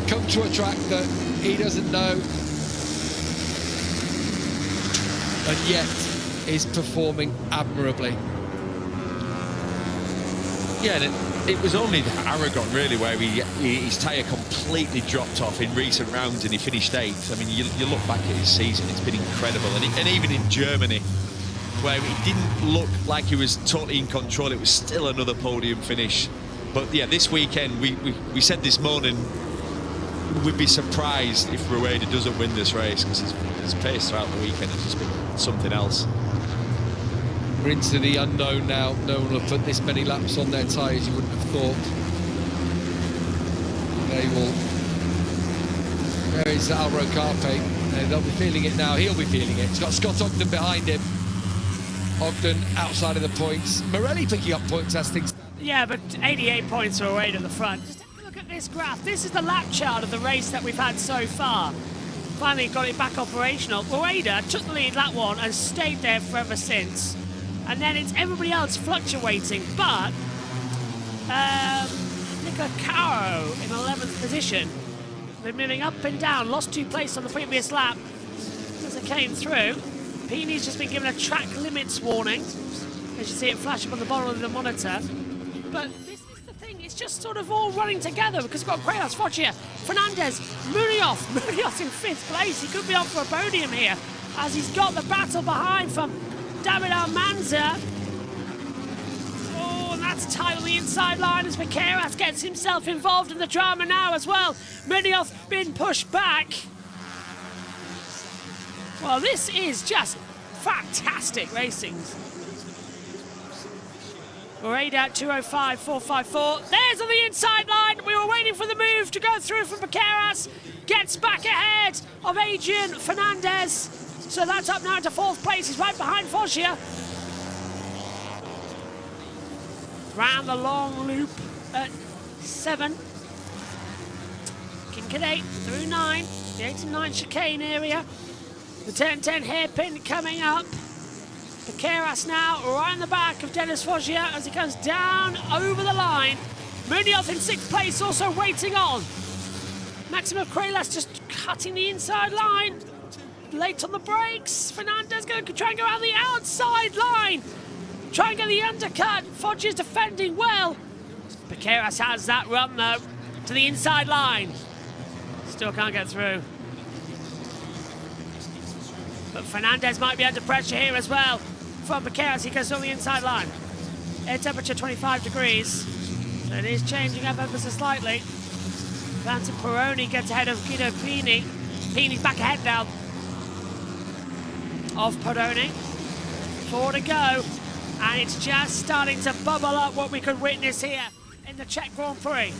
[SPEAKER 8] Come to a track that he doesn't know, and yet is performing admirably.
[SPEAKER 9] Yeah, and it was only Aragon, really, where his tyre completely dropped off in recent rounds and he finished 8th. I mean, you look back at his season, it's been incredible. And even in Germany, where it didn't look like he was totally in control, it was still another podium finish. But yeah, this weekend, we said this morning, we'd be surprised if Rueda doesn't win this race, because his pace throughout the weekend has just been something else.
[SPEAKER 8] We're into the unknown now. No one will have put this many laps on their tyres, you wouldn't have thought. They will. There is Alvaro Carpe. They'll be feeling it now. He'll be feeling it. He's got Scott Ogden behind him. Ogden outside of the points. Morelli picking up points as things.
[SPEAKER 1] Yeah, but 88 points for Rueda at the front. Just have a this graph. This is the lap chart of the race that we've had so far. Finally got it back operational. Rueda took the lead lap 1 and stayed there forever since. And then it's everybody else fluctuating, but Nicola Caro in 11th position. They're moving up and down, lost 2 places on the previous lap as it came through. Pini's just been given a track limits warning, as you see it flash up on the bottom of the monitor. But this is the thing, it's just sort of all running together because we've got Prix, Foggia, Fernandez, Munoz in 5th place. He could be on for a podium here as he's got the battle behind from David Almanza. Oh, and that's tight on the inside line as Vaqueras gets himself involved in the drama now as well. Munoz been pushed back. Well, this is just fantastic racing. Rueda at 2:05.454. There's on the inside line. We were waiting for the move to go through from Vaqueras. Gets back ahead of Adrian Fernandez. So that's up now to 4th place. He's right behind Foggia. Round the long loop at 7. Kincaid 8 through 9. The 8 and 9 chicane area. The 10-10 hairpin coming up. Vaqueras now right in the back of Dennis Foggia as he comes down over the line. Munoz in 6th place, also waiting on. Maximo Crelas just cutting the inside line. Late on the brakes. Fernandez going to try and go around the outside line. Try and get the undercut. Foggia's defending well. Vaqueras has that run though to the inside line. Still can't get through. But Fernandez might be under pressure here as well from Vaqueras. He goes on the inside line. Air temperature 25 degrees. So it is changing up ever so slightly. Vance Peroni gets ahead of Guido Pini. Pini's back ahead now of Peroni. 4 to go. And it's just starting to bubble up what we could witness here in the Czech Grand Prix.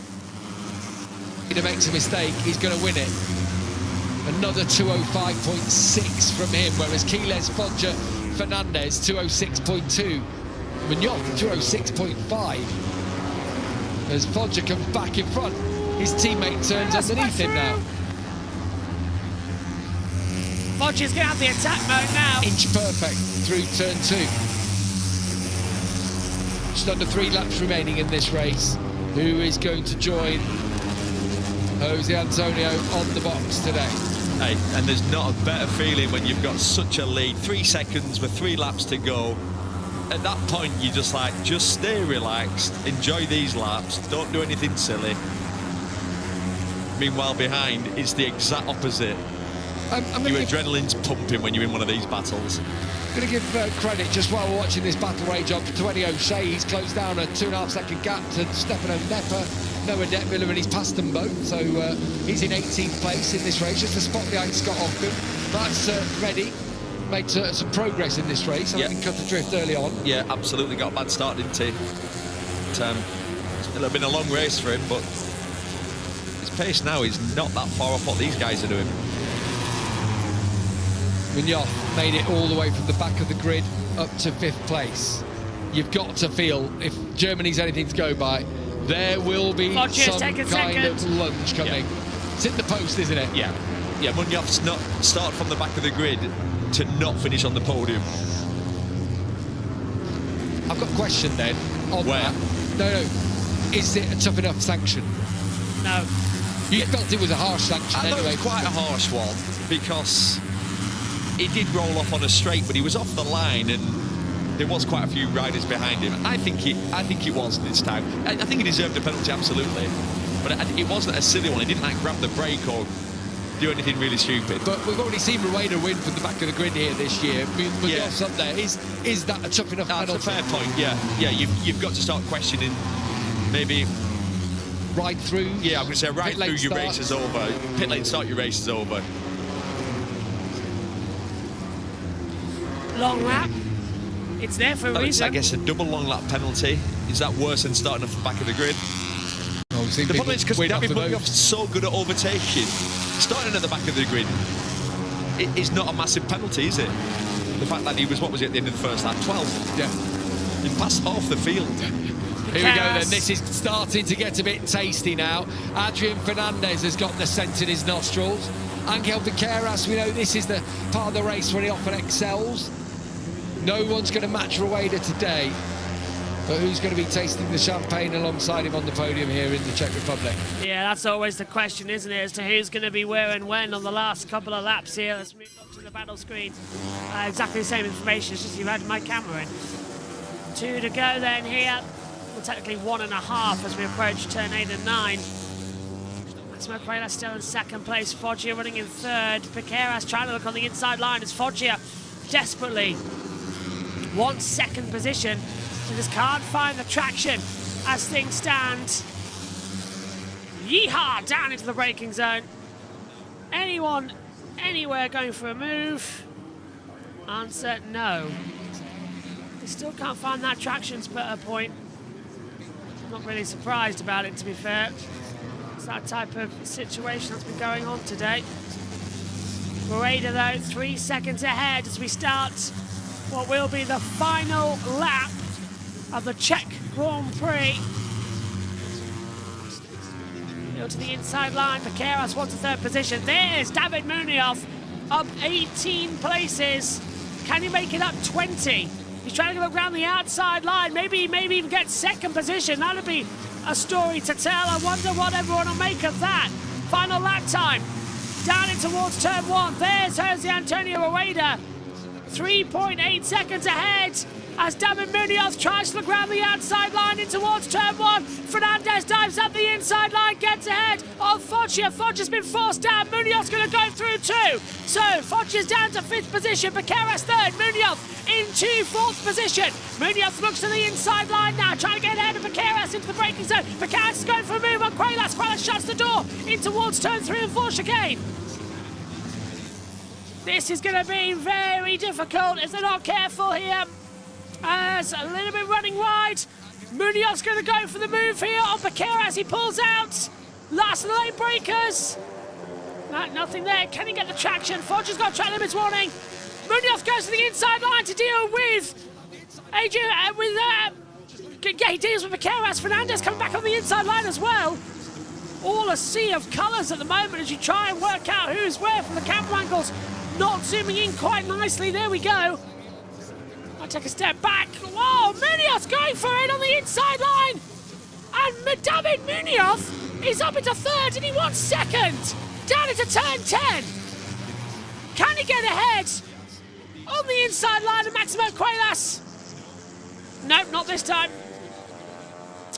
[SPEAKER 8] If he makes a mistake, he's going to win it. Another 2:05.6 from him, whereas Quiles, Foggia, Fernandez 2:06.2. Munoz 2:06.5. As Foggia comes back in front, his teammate turns underneath him now.
[SPEAKER 1] Foggia's going to have the attack mode now.
[SPEAKER 8] Inch perfect through turn 2. Just under 3 laps remaining in this race. Who is going to join Jose Antonio on the box today?
[SPEAKER 9] Hey, and there's not a better feeling when you've got such a lead. 3 seconds with 3 laps to go. At that point, you're just like, just stay relaxed, enjoy these laps, don't do anything silly. Meanwhile, behind, it's the exact opposite. Your adrenaline's pumping when you're in one of these battles.
[SPEAKER 8] I'm going to give credit, just while we're watching this battle rage on, to Eddie O'Shea. He's closed down a 2.5 second gap to Stefano Nepper, Noah Detmiller, and he's passed them both. So he's in 18th place in this race, just a spot behind Scott Hoffman. That's ready. Made some progress in this race. I think cut adrift early on. Yeah,
[SPEAKER 9] absolutely. Got a bad start, didn't he? It'll have been a long race for him, but his pace now is not that far off what these guys are doing.
[SPEAKER 8] Munoz made it all the way from the back of the grid up to 5th place. You've got to feel, if Germany's anything to go by, there will be some kind of lunge coming. Yeah. It's in the post, isn't it?
[SPEAKER 9] Yeah. Yeah, Munoz not start from the back of the grid to not finish on the podium.
[SPEAKER 8] I've got a question then. On
[SPEAKER 9] where?
[SPEAKER 8] That. No. Is it a tough enough sanction?
[SPEAKER 1] No.
[SPEAKER 8] You felt it was a harsh sanction
[SPEAKER 9] I
[SPEAKER 8] anyway.
[SPEAKER 9] thought it was quite a harsh one because he did roll off on a straight, but he was off the line and there was quite a few riders behind him. I think he was this time. I think he deserved a penalty, absolutely. But it wasn't a silly one. He didn't like grab the brake or do anything really stupid.
[SPEAKER 8] But we've already seen Rueda win from the back of the grid here this year. Munoz up there. Is that a tough enough penalty?
[SPEAKER 9] That's a fair point, yeah. Yeah, you've got to start questioning maybe
[SPEAKER 8] right through.
[SPEAKER 9] Yeah, I'm going to say right through your race is over. Pit lane start, your race is over.
[SPEAKER 1] Long lap. It's there for a reason.
[SPEAKER 9] I guess a double long lap penalty. Is that worse than starting off the back of the grid? The problem is because David Munoz is so good at overtaking. Starting at the back of the grid, it is not a massive penalty, is it? The fact that he was, what was it, at the end of the first lap? 12th.
[SPEAKER 8] Yeah.
[SPEAKER 9] He passed half the field.
[SPEAKER 8] Here we go then, this is starting to get a bit tasty now. Adrian Fernandez has got the scent in his nostrils. Angel Viqueiras, we know this is the part of the race where he often excels. No one's going to match Rueda today, but who's going to be tasting the champagne alongside him on the podium here in the Czech Republic?
[SPEAKER 1] Yeah, that's always the question, isn't it, as to who's going to be where and when on the last couple of laps here. Let's move up to the battle screen. Exactly the same information, it's just you've had my camera in. 2 to go then here. Well, technically 1.5 as we approach turn 8 and 9. Maximo Quayla still in second place. Foggia running in third. Viqueiras trying to look on the inside line as Foggia desperately wants second position. He just can't find the traction as things stand. Yeehaw! Down into the braking zone. Anyone, anywhere going for a move? Answer, no. They still can't find that traction splitter point. I'm not really surprised about it, to be fair. It's that type of situation that's been going on today. Rueda, though, 3 seconds ahead as we start what will be the final lap of the Czech Grand Prix. Go to the inside line. Viqueiras wants a third position. There's David Munoz up 18 places. Can he make it up 20? He's trying to look around the outside line. Maybe even get second position. That'll be a story to tell. I wonder what everyone will make of that. Final lap time. Down in towards turn 1. There's Jose Antonio Rueda. 3.8 seconds ahead as David Munoz tries to look around the outside line in towards turn 1. Fernandez dives up the inside line, gets ahead of Foggia. Foggia's been forced down. Munoz going to go through too. So Foggia's down to 5th position. Viqueiras 3rd. Munoz into 4th position. Munoz looks to the inside line now, trying to get ahead of Viqueiras into the braking zone. Viqueiras is going for a move on Quaylas. Quaylas shuts the door in towards turn 3 and 4 chicane. This is going to be very difficult if they're not careful here. As a little bit running wide. Munoz going to go for the move here on Viqueiras. He pulls out. Last of the lane breakers. Nothing there. Can he get the traction? Foggia's got track limits warning. Munoz goes to the inside line to deal with Adrian. Yeah, he deals with Viqueiras. Fernandez coming back on the inside line as well. All a sea of colours at the moment as you try and work out who's where from the camera angles. Not zooming in quite nicely. There we go. I'll take a step back. Whoa, Munoz going for it on the inside line. And David Munoz is up into 3rd and he wants 2nd. Down into turn 10. Can he get ahead on the inside line of Maximo Quaylas? Nope, not this time.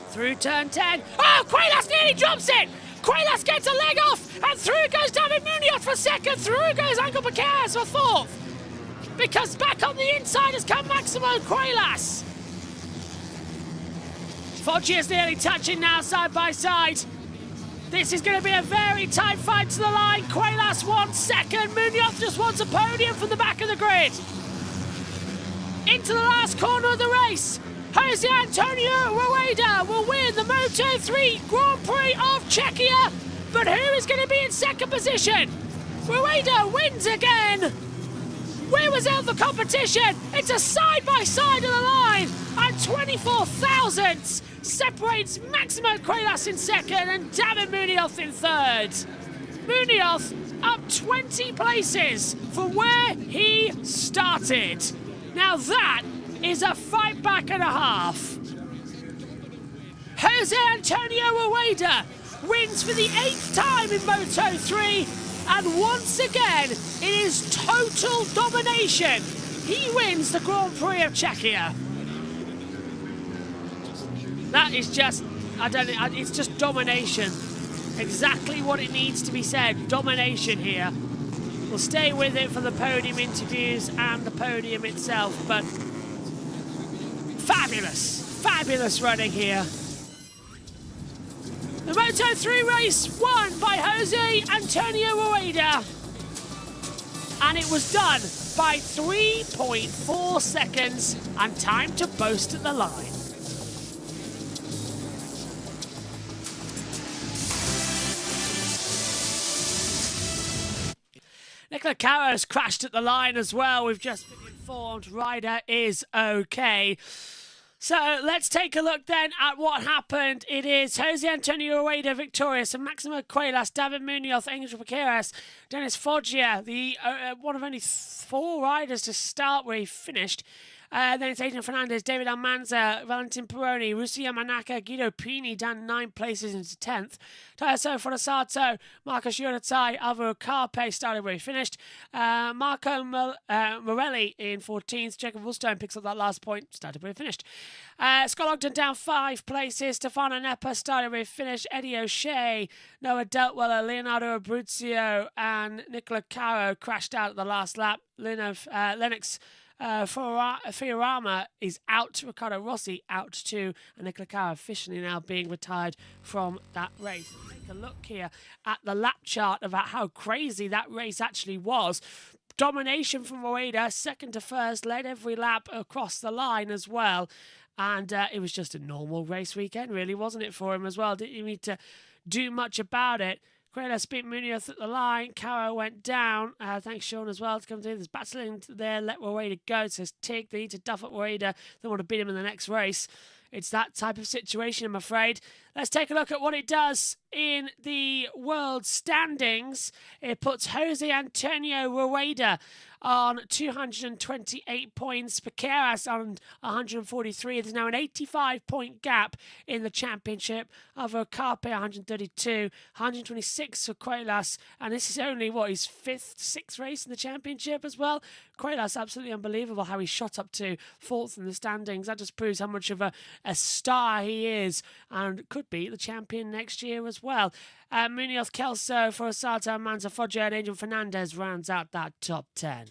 [SPEAKER 1] Through turn 10. Oh, Quaylas nearly drops it. Quaylas gets a leg off, and through goes David Munoz for 2nd. Through goes Angel Viqueiras for 4th. Because back on the inside has come Maximo Quaylas. Foggia's nearly touching now side by side. This is going to be a very tight fight to the line. Quaylas wants 2nd. Munoz just wants a podium from the back of the grid. Into the last corner of the race. Jose Antonio Rueda will win the Moto3 Grand Prix of Czechia. But who is going to be in 2nd position? Rueda wins again. Where was out the competition? It's a side-by-side of the line. And 24 thousandths separates Maximo Quaylas in 2nd and David Munoz in 3rd. Munoz up 20 places from where he started. Now that is a fight back and a half. Jose Antonio Rueda wins for the 8th time in Moto3, and once again it is total domination. He wins the Grand Prix of Czechia. That is just, it's just domination. Exactly what it needs to be said, domination here. We'll stay with it for the podium interviews and the podium itself, but fabulous running here. The Moto3 race won by Jose Antonio Rueda, and it was done by 3.4 seconds and time to boast at the line. Nicola Caros crashed at the line as well. We've just been informed Ryder is okay. So let's take a look then at what happened. It is Jose Antonio Rueda victorious, and Maximo Cuelas, David Munoz, Angel Piqueras, Dennis Foggia, the one of only 4 riders to start where he finished. Then it's Adrian Fernandez, David Almanza, Valentin Peroni, Russi Yamanaka, Guido Pini down 9 places into 10th. Tayaso Forasato, Marcos Ioratai, Alvaro Carpe started where he finished. Marco Morelli in 14th. Jacob Woolstone picks up that last point, started where he finished. Scott Ogden down 5 places. Stefano Neppa started where he finished. Eddie O'Shea, Noah Deltweller, Leonardo Abruzio, and Nicola Caro crashed out at the last lap. Lennox Fiorama is out, Riccardo Rossi out too, and Nicola Caro officially now being retired from that race. Take a look here at the lap chart about how crazy that race actually was. Domination from Rueda, second to first, led every lap across the line as well, and it was just a normal race weekend, really, wasn't it, for him as well? Didn't need to do much about it. Cuelas beat Munoz at the line. Caro went down. Thanks, Sean, as well, to come through. There's battling there. Let Rueda go. It says Tig. They need to duff up Rueda. They want to beat him in the next race. It's that type of situation, I'm afraid. Let's take a look at what it does in the world standings. It puts Jose Antonio Rueda on 228 points. Piqueras on 143. There's now an 85-point gap in the championship. Alvaro Carpe 132, 126 for Cuelas, and this is only his 5th, 6th race in the championship as well. Cuelas, absolutely unbelievable how he shot up to 4th in the standings. That just proves how much of a star he is, and could be the champion next year as well. Munoz, Kelso, Forasato, Manza, Foggia, and Angel Fernandez rounds out that top 10.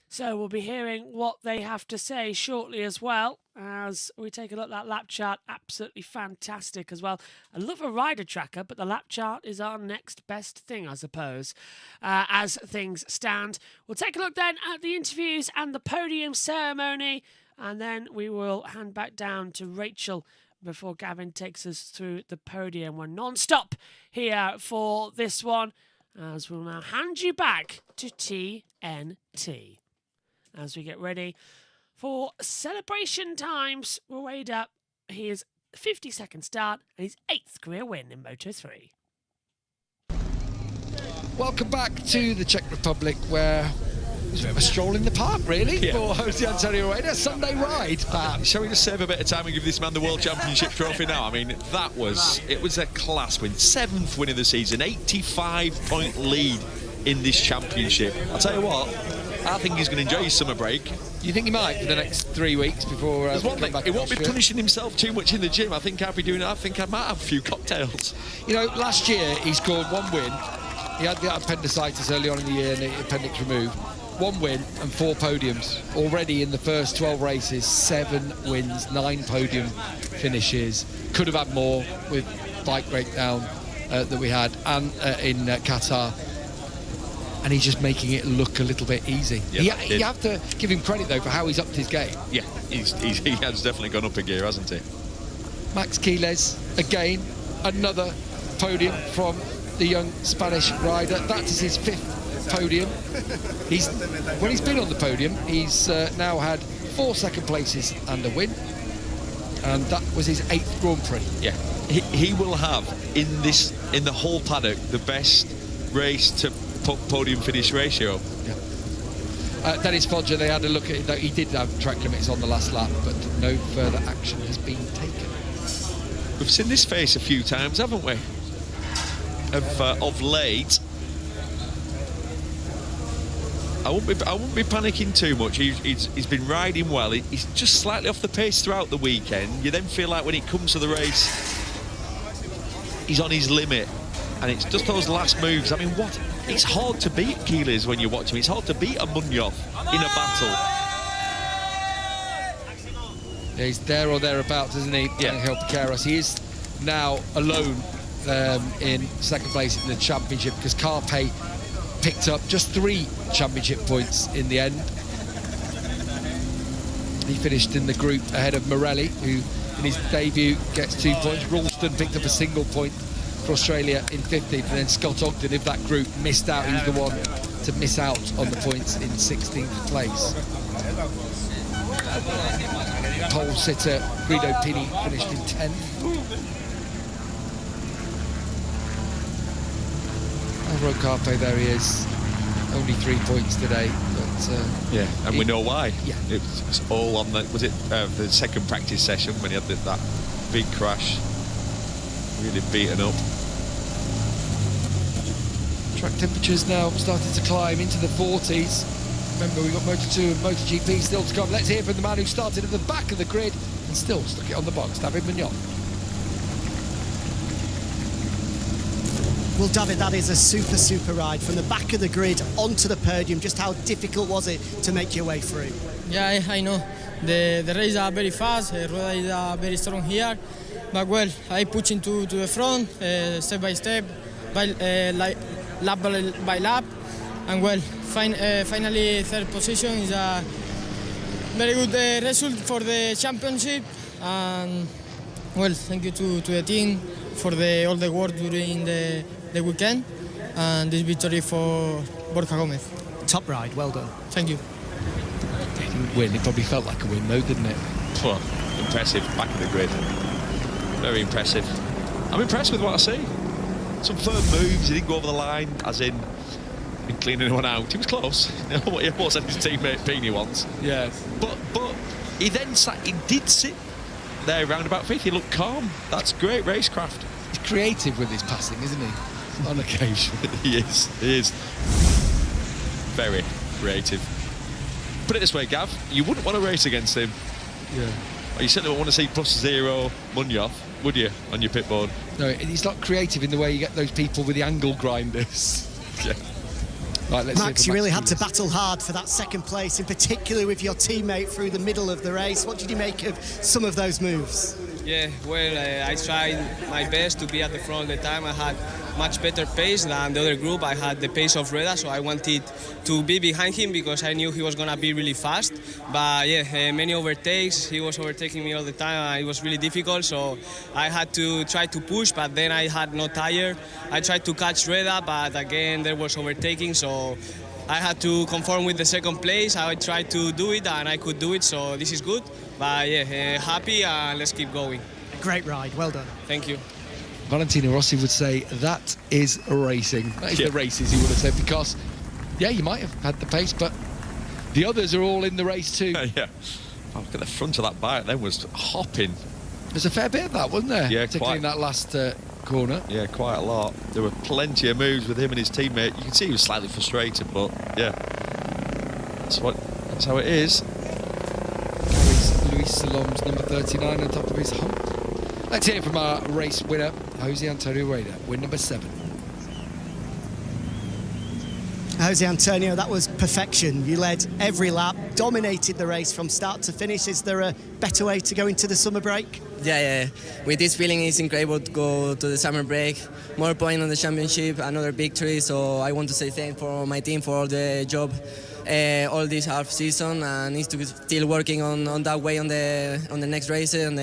[SPEAKER 1] So we'll be hearing what they have to say shortly as well, as we take a look at that lap chart. Absolutely fantastic as well. I love a rider tracker, but the lap chart is our next best thing, I suppose, as things stand. We'll take a look then at the interviews and the podium ceremony, and then we will hand back down to Rachel before Gavin takes us through the podium. We're non-stop here for this one, as we'll now hand you back to TNT as we get ready for celebration times. Rueda, his 52nd start and his 8th career win in Moto3.
[SPEAKER 8] Welcome back to the Czech Republic, where it was a bit of a stroll in the park, really, for Jose Antonio Rueda. Sunday ride, perhaps.
[SPEAKER 9] Shall we just save a bit of time and give this man the World Championship trophy now? I mean, it was a class win. 7th win of the season, 85-point lead in this championship. I'll tell you what, I think he's going to enjoy his summer break.
[SPEAKER 8] You think he might for the next 3 weeks before
[SPEAKER 9] he won't be punishing himself too much in the gym. I think I'll be doing it. I think I might have a few cocktails.
[SPEAKER 8] You know, last year he scored 1 win. He had the appendicitis early on in the year and the appendix removed. 1 win and 4 podiums. Already in the first 12 races, 7 wins, 9 podium finishes. Could have had more with bike breakdown that we had and in Qatar. And he's just making it look a little bit easy. Yeah, you have to give him credit, though, for how he's upped his game.
[SPEAKER 9] Yeah, he has definitely gone up a gear, hasn't he?
[SPEAKER 8] Max Quiles, again, another podium from the young Spanish rider. That is his 5th podium. When he's been on the podium, he's now had 4 second places and a win. And that was his 8th Grand Prix.
[SPEAKER 9] Yeah, he will have, in the whole paddock, the best race to podium finish ratio.
[SPEAKER 8] Yeah. Dennis Foggia, they had a look at it. He did have track limits on the last lap, but no further action has been taken.
[SPEAKER 9] We've seen this face a few times, haven't we? Of late. I won't be panicking too much. He's been riding well. He's just slightly off the pace throughout the weekend. You then feel like when it comes to the race, he's on his limit. And it's just those last moves. I mean, it's hard to beat Quiles when you watch him. It's hard to beat a Munoz in a battle.
[SPEAKER 8] Yeah, he's there or thereabouts, isn't he?
[SPEAKER 9] Yeah.
[SPEAKER 8] Angel Piqueras. He is now alone in second place in the championship because Carpe picked up just 3 championship points in the end. He finished in the group ahead of Morelli, who in his debut gets 2 points. Ralston picked up a single point for Australia in 15th, and then Scott Ogden of that group missed out. He was the one to miss out on the points in 16th place. Pole sitter Guido Pini finished in 10th. Rocape, there he is. Only 3 points today, but
[SPEAKER 9] yeah, and we know why.
[SPEAKER 8] Yeah,
[SPEAKER 9] it's all on the the second practice session when he had that big crash. Really beaten up.
[SPEAKER 8] Track temperatures now starting to climb into the 40s. Remember, we've got Moto2 and MotoGP still to come. Let's hear from the man who started at the back of the grid and still stuck it on the box, David Mignon.
[SPEAKER 10] Well, David, that is a super ride from the back of the grid onto the podium. Just how difficult was it to make your way through?
[SPEAKER 11] Yeah, I know. The race are very fast. Rueda is very strong here. But well, I push into the front, step by step, lap by lap. And well, finally third position is a very good result for the championship. And well, thank you to the team for all the work during the weekend, and this victory for Borja Gomez.
[SPEAKER 10] Top ride, well done.
[SPEAKER 11] Thank you.
[SPEAKER 8] They didn't win, it probably felt like a win though, didn't it?
[SPEAKER 9] Well, impressive, back of the grid. Very impressive. I'm impressed with what I see. Some firm moves, he didn't go over the line, as in cleaning anyone out. He was close. He wasn't his teammate Pini once.
[SPEAKER 8] Yeah.
[SPEAKER 9] But he then he did sit there round about fifth. He looked calm. That's great racecraft.
[SPEAKER 8] He's creative with his passing, isn't he? On occasion.
[SPEAKER 9] He is. Very creative. Put it this way, Gav, you wouldn't want to race against him.
[SPEAKER 8] Yeah.
[SPEAKER 9] You certainly wouldn't want to see +0 Munoz, would you, on your pit board?
[SPEAKER 8] No, he's not creative in the way you get those people with the angle grinders.
[SPEAKER 9] Yeah.
[SPEAKER 8] Right, let's
[SPEAKER 10] Max, you really had to battle hard for that second place, in particular with your teammate through the middle of the race. What did you make of some of those moves?
[SPEAKER 11] Yeah, well, I tried my best to be at the front all the time. I had much better pace than the other group. I had the pace of Rueda, so I wanted to be behind him because I knew he was going to be really fast. But yeah, many overtakes. He was overtaking me all the time, and it was really difficult. So I had to try to push, but then I had no tire. I tried to catch Rueda, but again, there was overtaking. So I had to conform with the second place. I tried to do it, and I could do it. So this is good. But yeah, happy, and let's keep going.
[SPEAKER 10] Great ride, well done.
[SPEAKER 11] Thank you.
[SPEAKER 8] Valentino Rossi would say that is racing. That is the races, he would have said, because, yeah, you might have had the pace, but the others are all in the race too.
[SPEAKER 9] Yeah. Oh, look at the front of that bike then, was hopping.
[SPEAKER 8] There's a fair bit of that, wasn't there?
[SPEAKER 9] Yeah,
[SPEAKER 8] particularly in that last corner.
[SPEAKER 9] Yeah, quite a lot. There were plenty of moves with him and his teammate. You can see he was slightly frustrated, but yeah, that's how it is.
[SPEAKER 8] Carries Luis Salom's number 39 on top of his hump. Let's hear from our race winner, Jose Antonio Rueda, win number 7.
[SPEAKER 10] Jose Antonio, that was perfection. You led every lap, dominated the race from start to finish. Is there a better way to go into the summer break?
[SPEAKER 12] Yeah. With this feeling, it's incredible to go to the summer break. More points on the championship, another victory. So I want to say thanks for my team for all the job all this half season, and needs to still working on that way on the next races and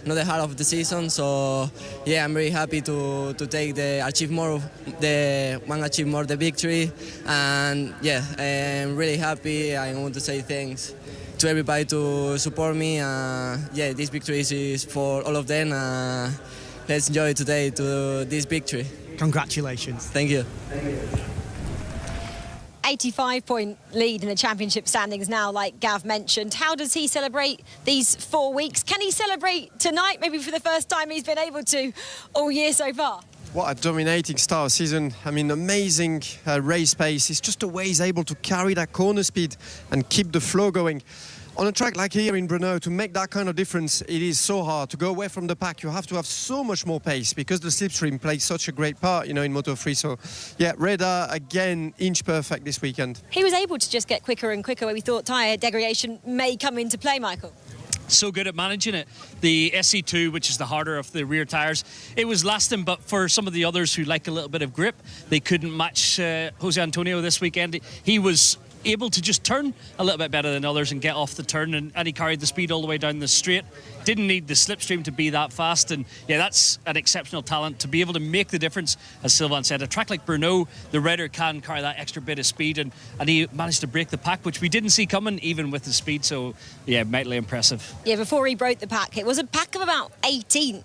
[SPEAKER 12] another half of the season. So yeah, I'm very happy to take the victory, and yeah, I'm really happy. I want to say thanks to everybody to support me. Yeah, this victory is for all of them. Let's enjoy today to this victory.
[SPEAKER 10] Congratulations.
[SPEAKER 12] Thank you.
[SPEAKER 3] 85-point lead in the championship standings now, like Gav mentioned. How does he celebrate these 4 weeks? Can he celebrate tonight, maybe for the first time he's been able to all year so far?
[SPEAKER 7] What a dominating start of season. I mean, amazing race pace. It's just a way he's able to carry that corner speed and keep the flow going. On a track like here in Brno, to make that kind of difference, it is so hard. To go away from the pack, you have to have so much more pace because the slipstream plays such a great part, in Moto3. So, yeah, Rueda, again, inch perfect this weekend.
[SPEAKER 3] He was able to just get quicker and quicker where we thought tyre degradation may come into play, Michael.
[SPEAKER 2] So good at managing it. The SC2, which is the harder of the rear tyres, it was lasting, but for some of the others who like a little bit of grip, they couldn't match Jose Antonio this weekend. He was able to just turn a little bit better than others and get off the turn, and he carried the speed all the way down the straight. didn't need the slipstream to be that fast. And yeah, that's an exceptional talent to be able to make the difference, as Sylvain said. A track like Brno, the rider can carry that extra bit of speed, and he managed to break the pack, which we didn't see coming, even with the speed. So yeah, mightily impressive.
[SPEAKER 3] Yeah, before he broke the pack, it was a pack of about 18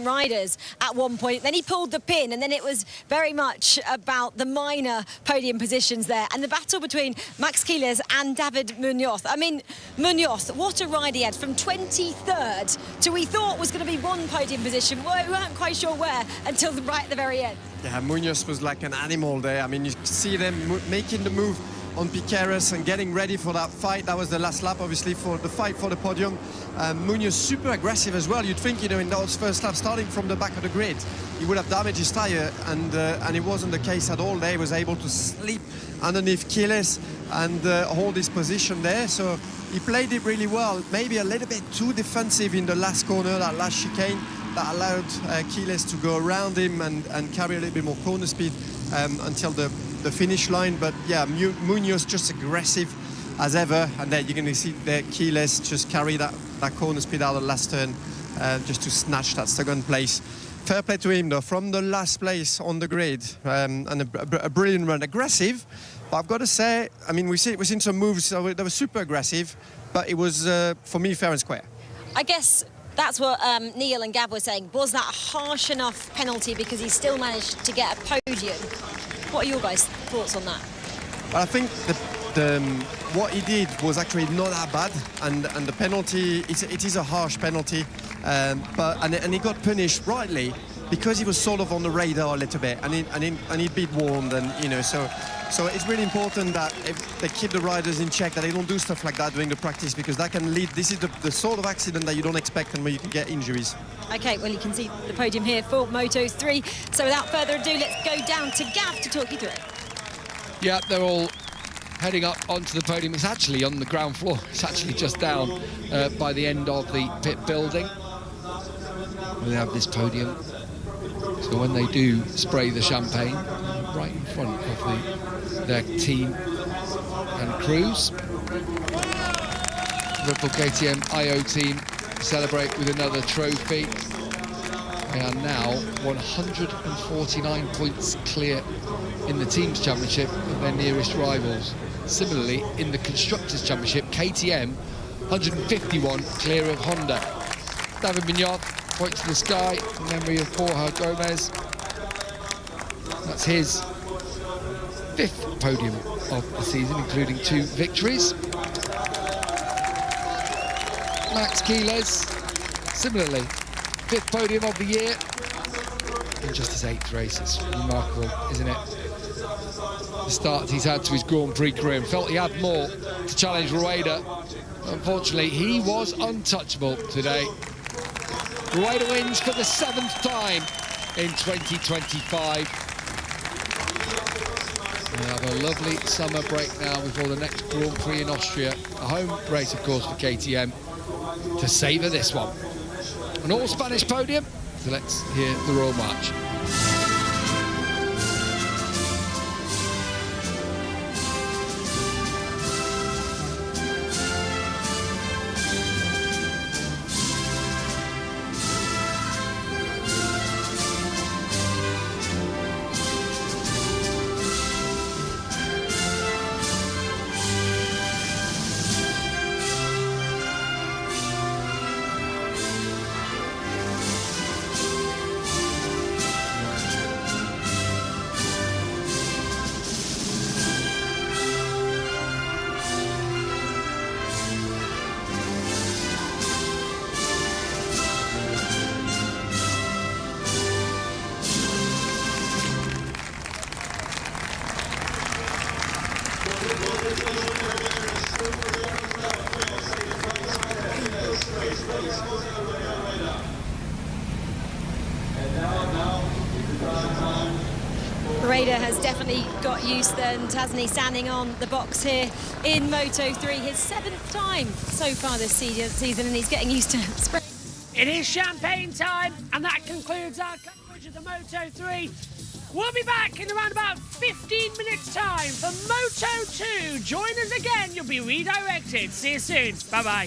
[SPEAKER 3] riders at one point. Then he pulled the pin, and then it was very much about the minor podium positions there, and the battle between Max Quiles and David Munoz. I mean, Munoz, what a ride he had from 23rd to we thought was going to be one podium position. We weren't quite sure where until right at the very end.
[SPEAKER 7] Yeah, Munoz was like an animal there. I mean, you see them making the move on Piqueras and getting ready for that fight. That was the last lap, obviously, for the fight for the podium. Munoz super aggressive as well. You'd think, you know, in those first laps, starting from the back of the grid, he would have damaged his tyre, and it wasn't the case at all. There, he was able to sleep underneath Quiles and hold his position there. So he played it really well. Maybe a little bit too defensive in the last corner, that last chicane, that allowed Quiles to go around him and carry a little bit more corner speed until the finish line. But yeah, Munoz just aggressive as ever, and then you're going to see the Quiles just carry that corner speed out of the last turn just to snatch that second place. Fair play to him though, from the last place on the grid, and a brilliant run. Aggressive, but I've got to say, I mean, we've seen some moves that were super aggressive, but it was for me fair and square.
[SPEAKER 3] I guess that's what Neil and Gab were saying. Was that a harsh enough penalty because he still managed to get a podium? What are your guys' thoughts on that?
[SPEAKER 7] Well, I think what he did was actually not that bad, and the penalty, it is a harsh penalty, and he got punished rightly because he was sort of on the radar a little bit, and he'd been warned, and you know, so it's really important that if they keep the riders in check, that they don't do stuff like that during the practice, because that can lead. This is the sort of accident that you don't expect and where you can get injuries.
[SPEAKER 3] Okay, well, you can see the podium here for Moto3. So without further ado, let's go down to Gav to talk you through it.
[SPEAKER 8] Yeah, they're all heading up onto the podium. It's actually on the ground floor. It's actually just down by the end of the pit building. They have this podium. So when they do spray the champagne, right in front of their team and crews. Ripple KTM IO team celebrate with another trophy. They are now 149 points clear in the Teams Championship of their nearest rivals. Similarly, in the Constructors Championship, KTM 151 clear of Honda. David Munoz points to the sky in memory of Borja Gomez. That's his 5th podium of the season, including 2 victories. Max Quiles, similarly, 5th podium of the year in just his 8th race. It's remarkable, isn't it? The start he's had to his Grand Prix career, and felt he had more to challenge Rueda. Unfortunately, he was untouchable today. Rueda wins for the 7th time in 2025. We have a lovely summer break now before the next Grand Prix in Austria. A home race, of course, for KTM to savour this one. An all-Spanish podium, so let's hear the Royal March.
[SPEAKER 3] Rueda has definitely got used then, hasn't he, standing on the box here in Moto3, his 7th time so far this season, and he's getting used to spraying.
[SPEAKER 1] It is champagne time, and that concludes our coverage of the Moto3. We'll be back in around about 15 minutes' time for Moto2. Join us again, you'll be redirected. See you soon. Bye-bye.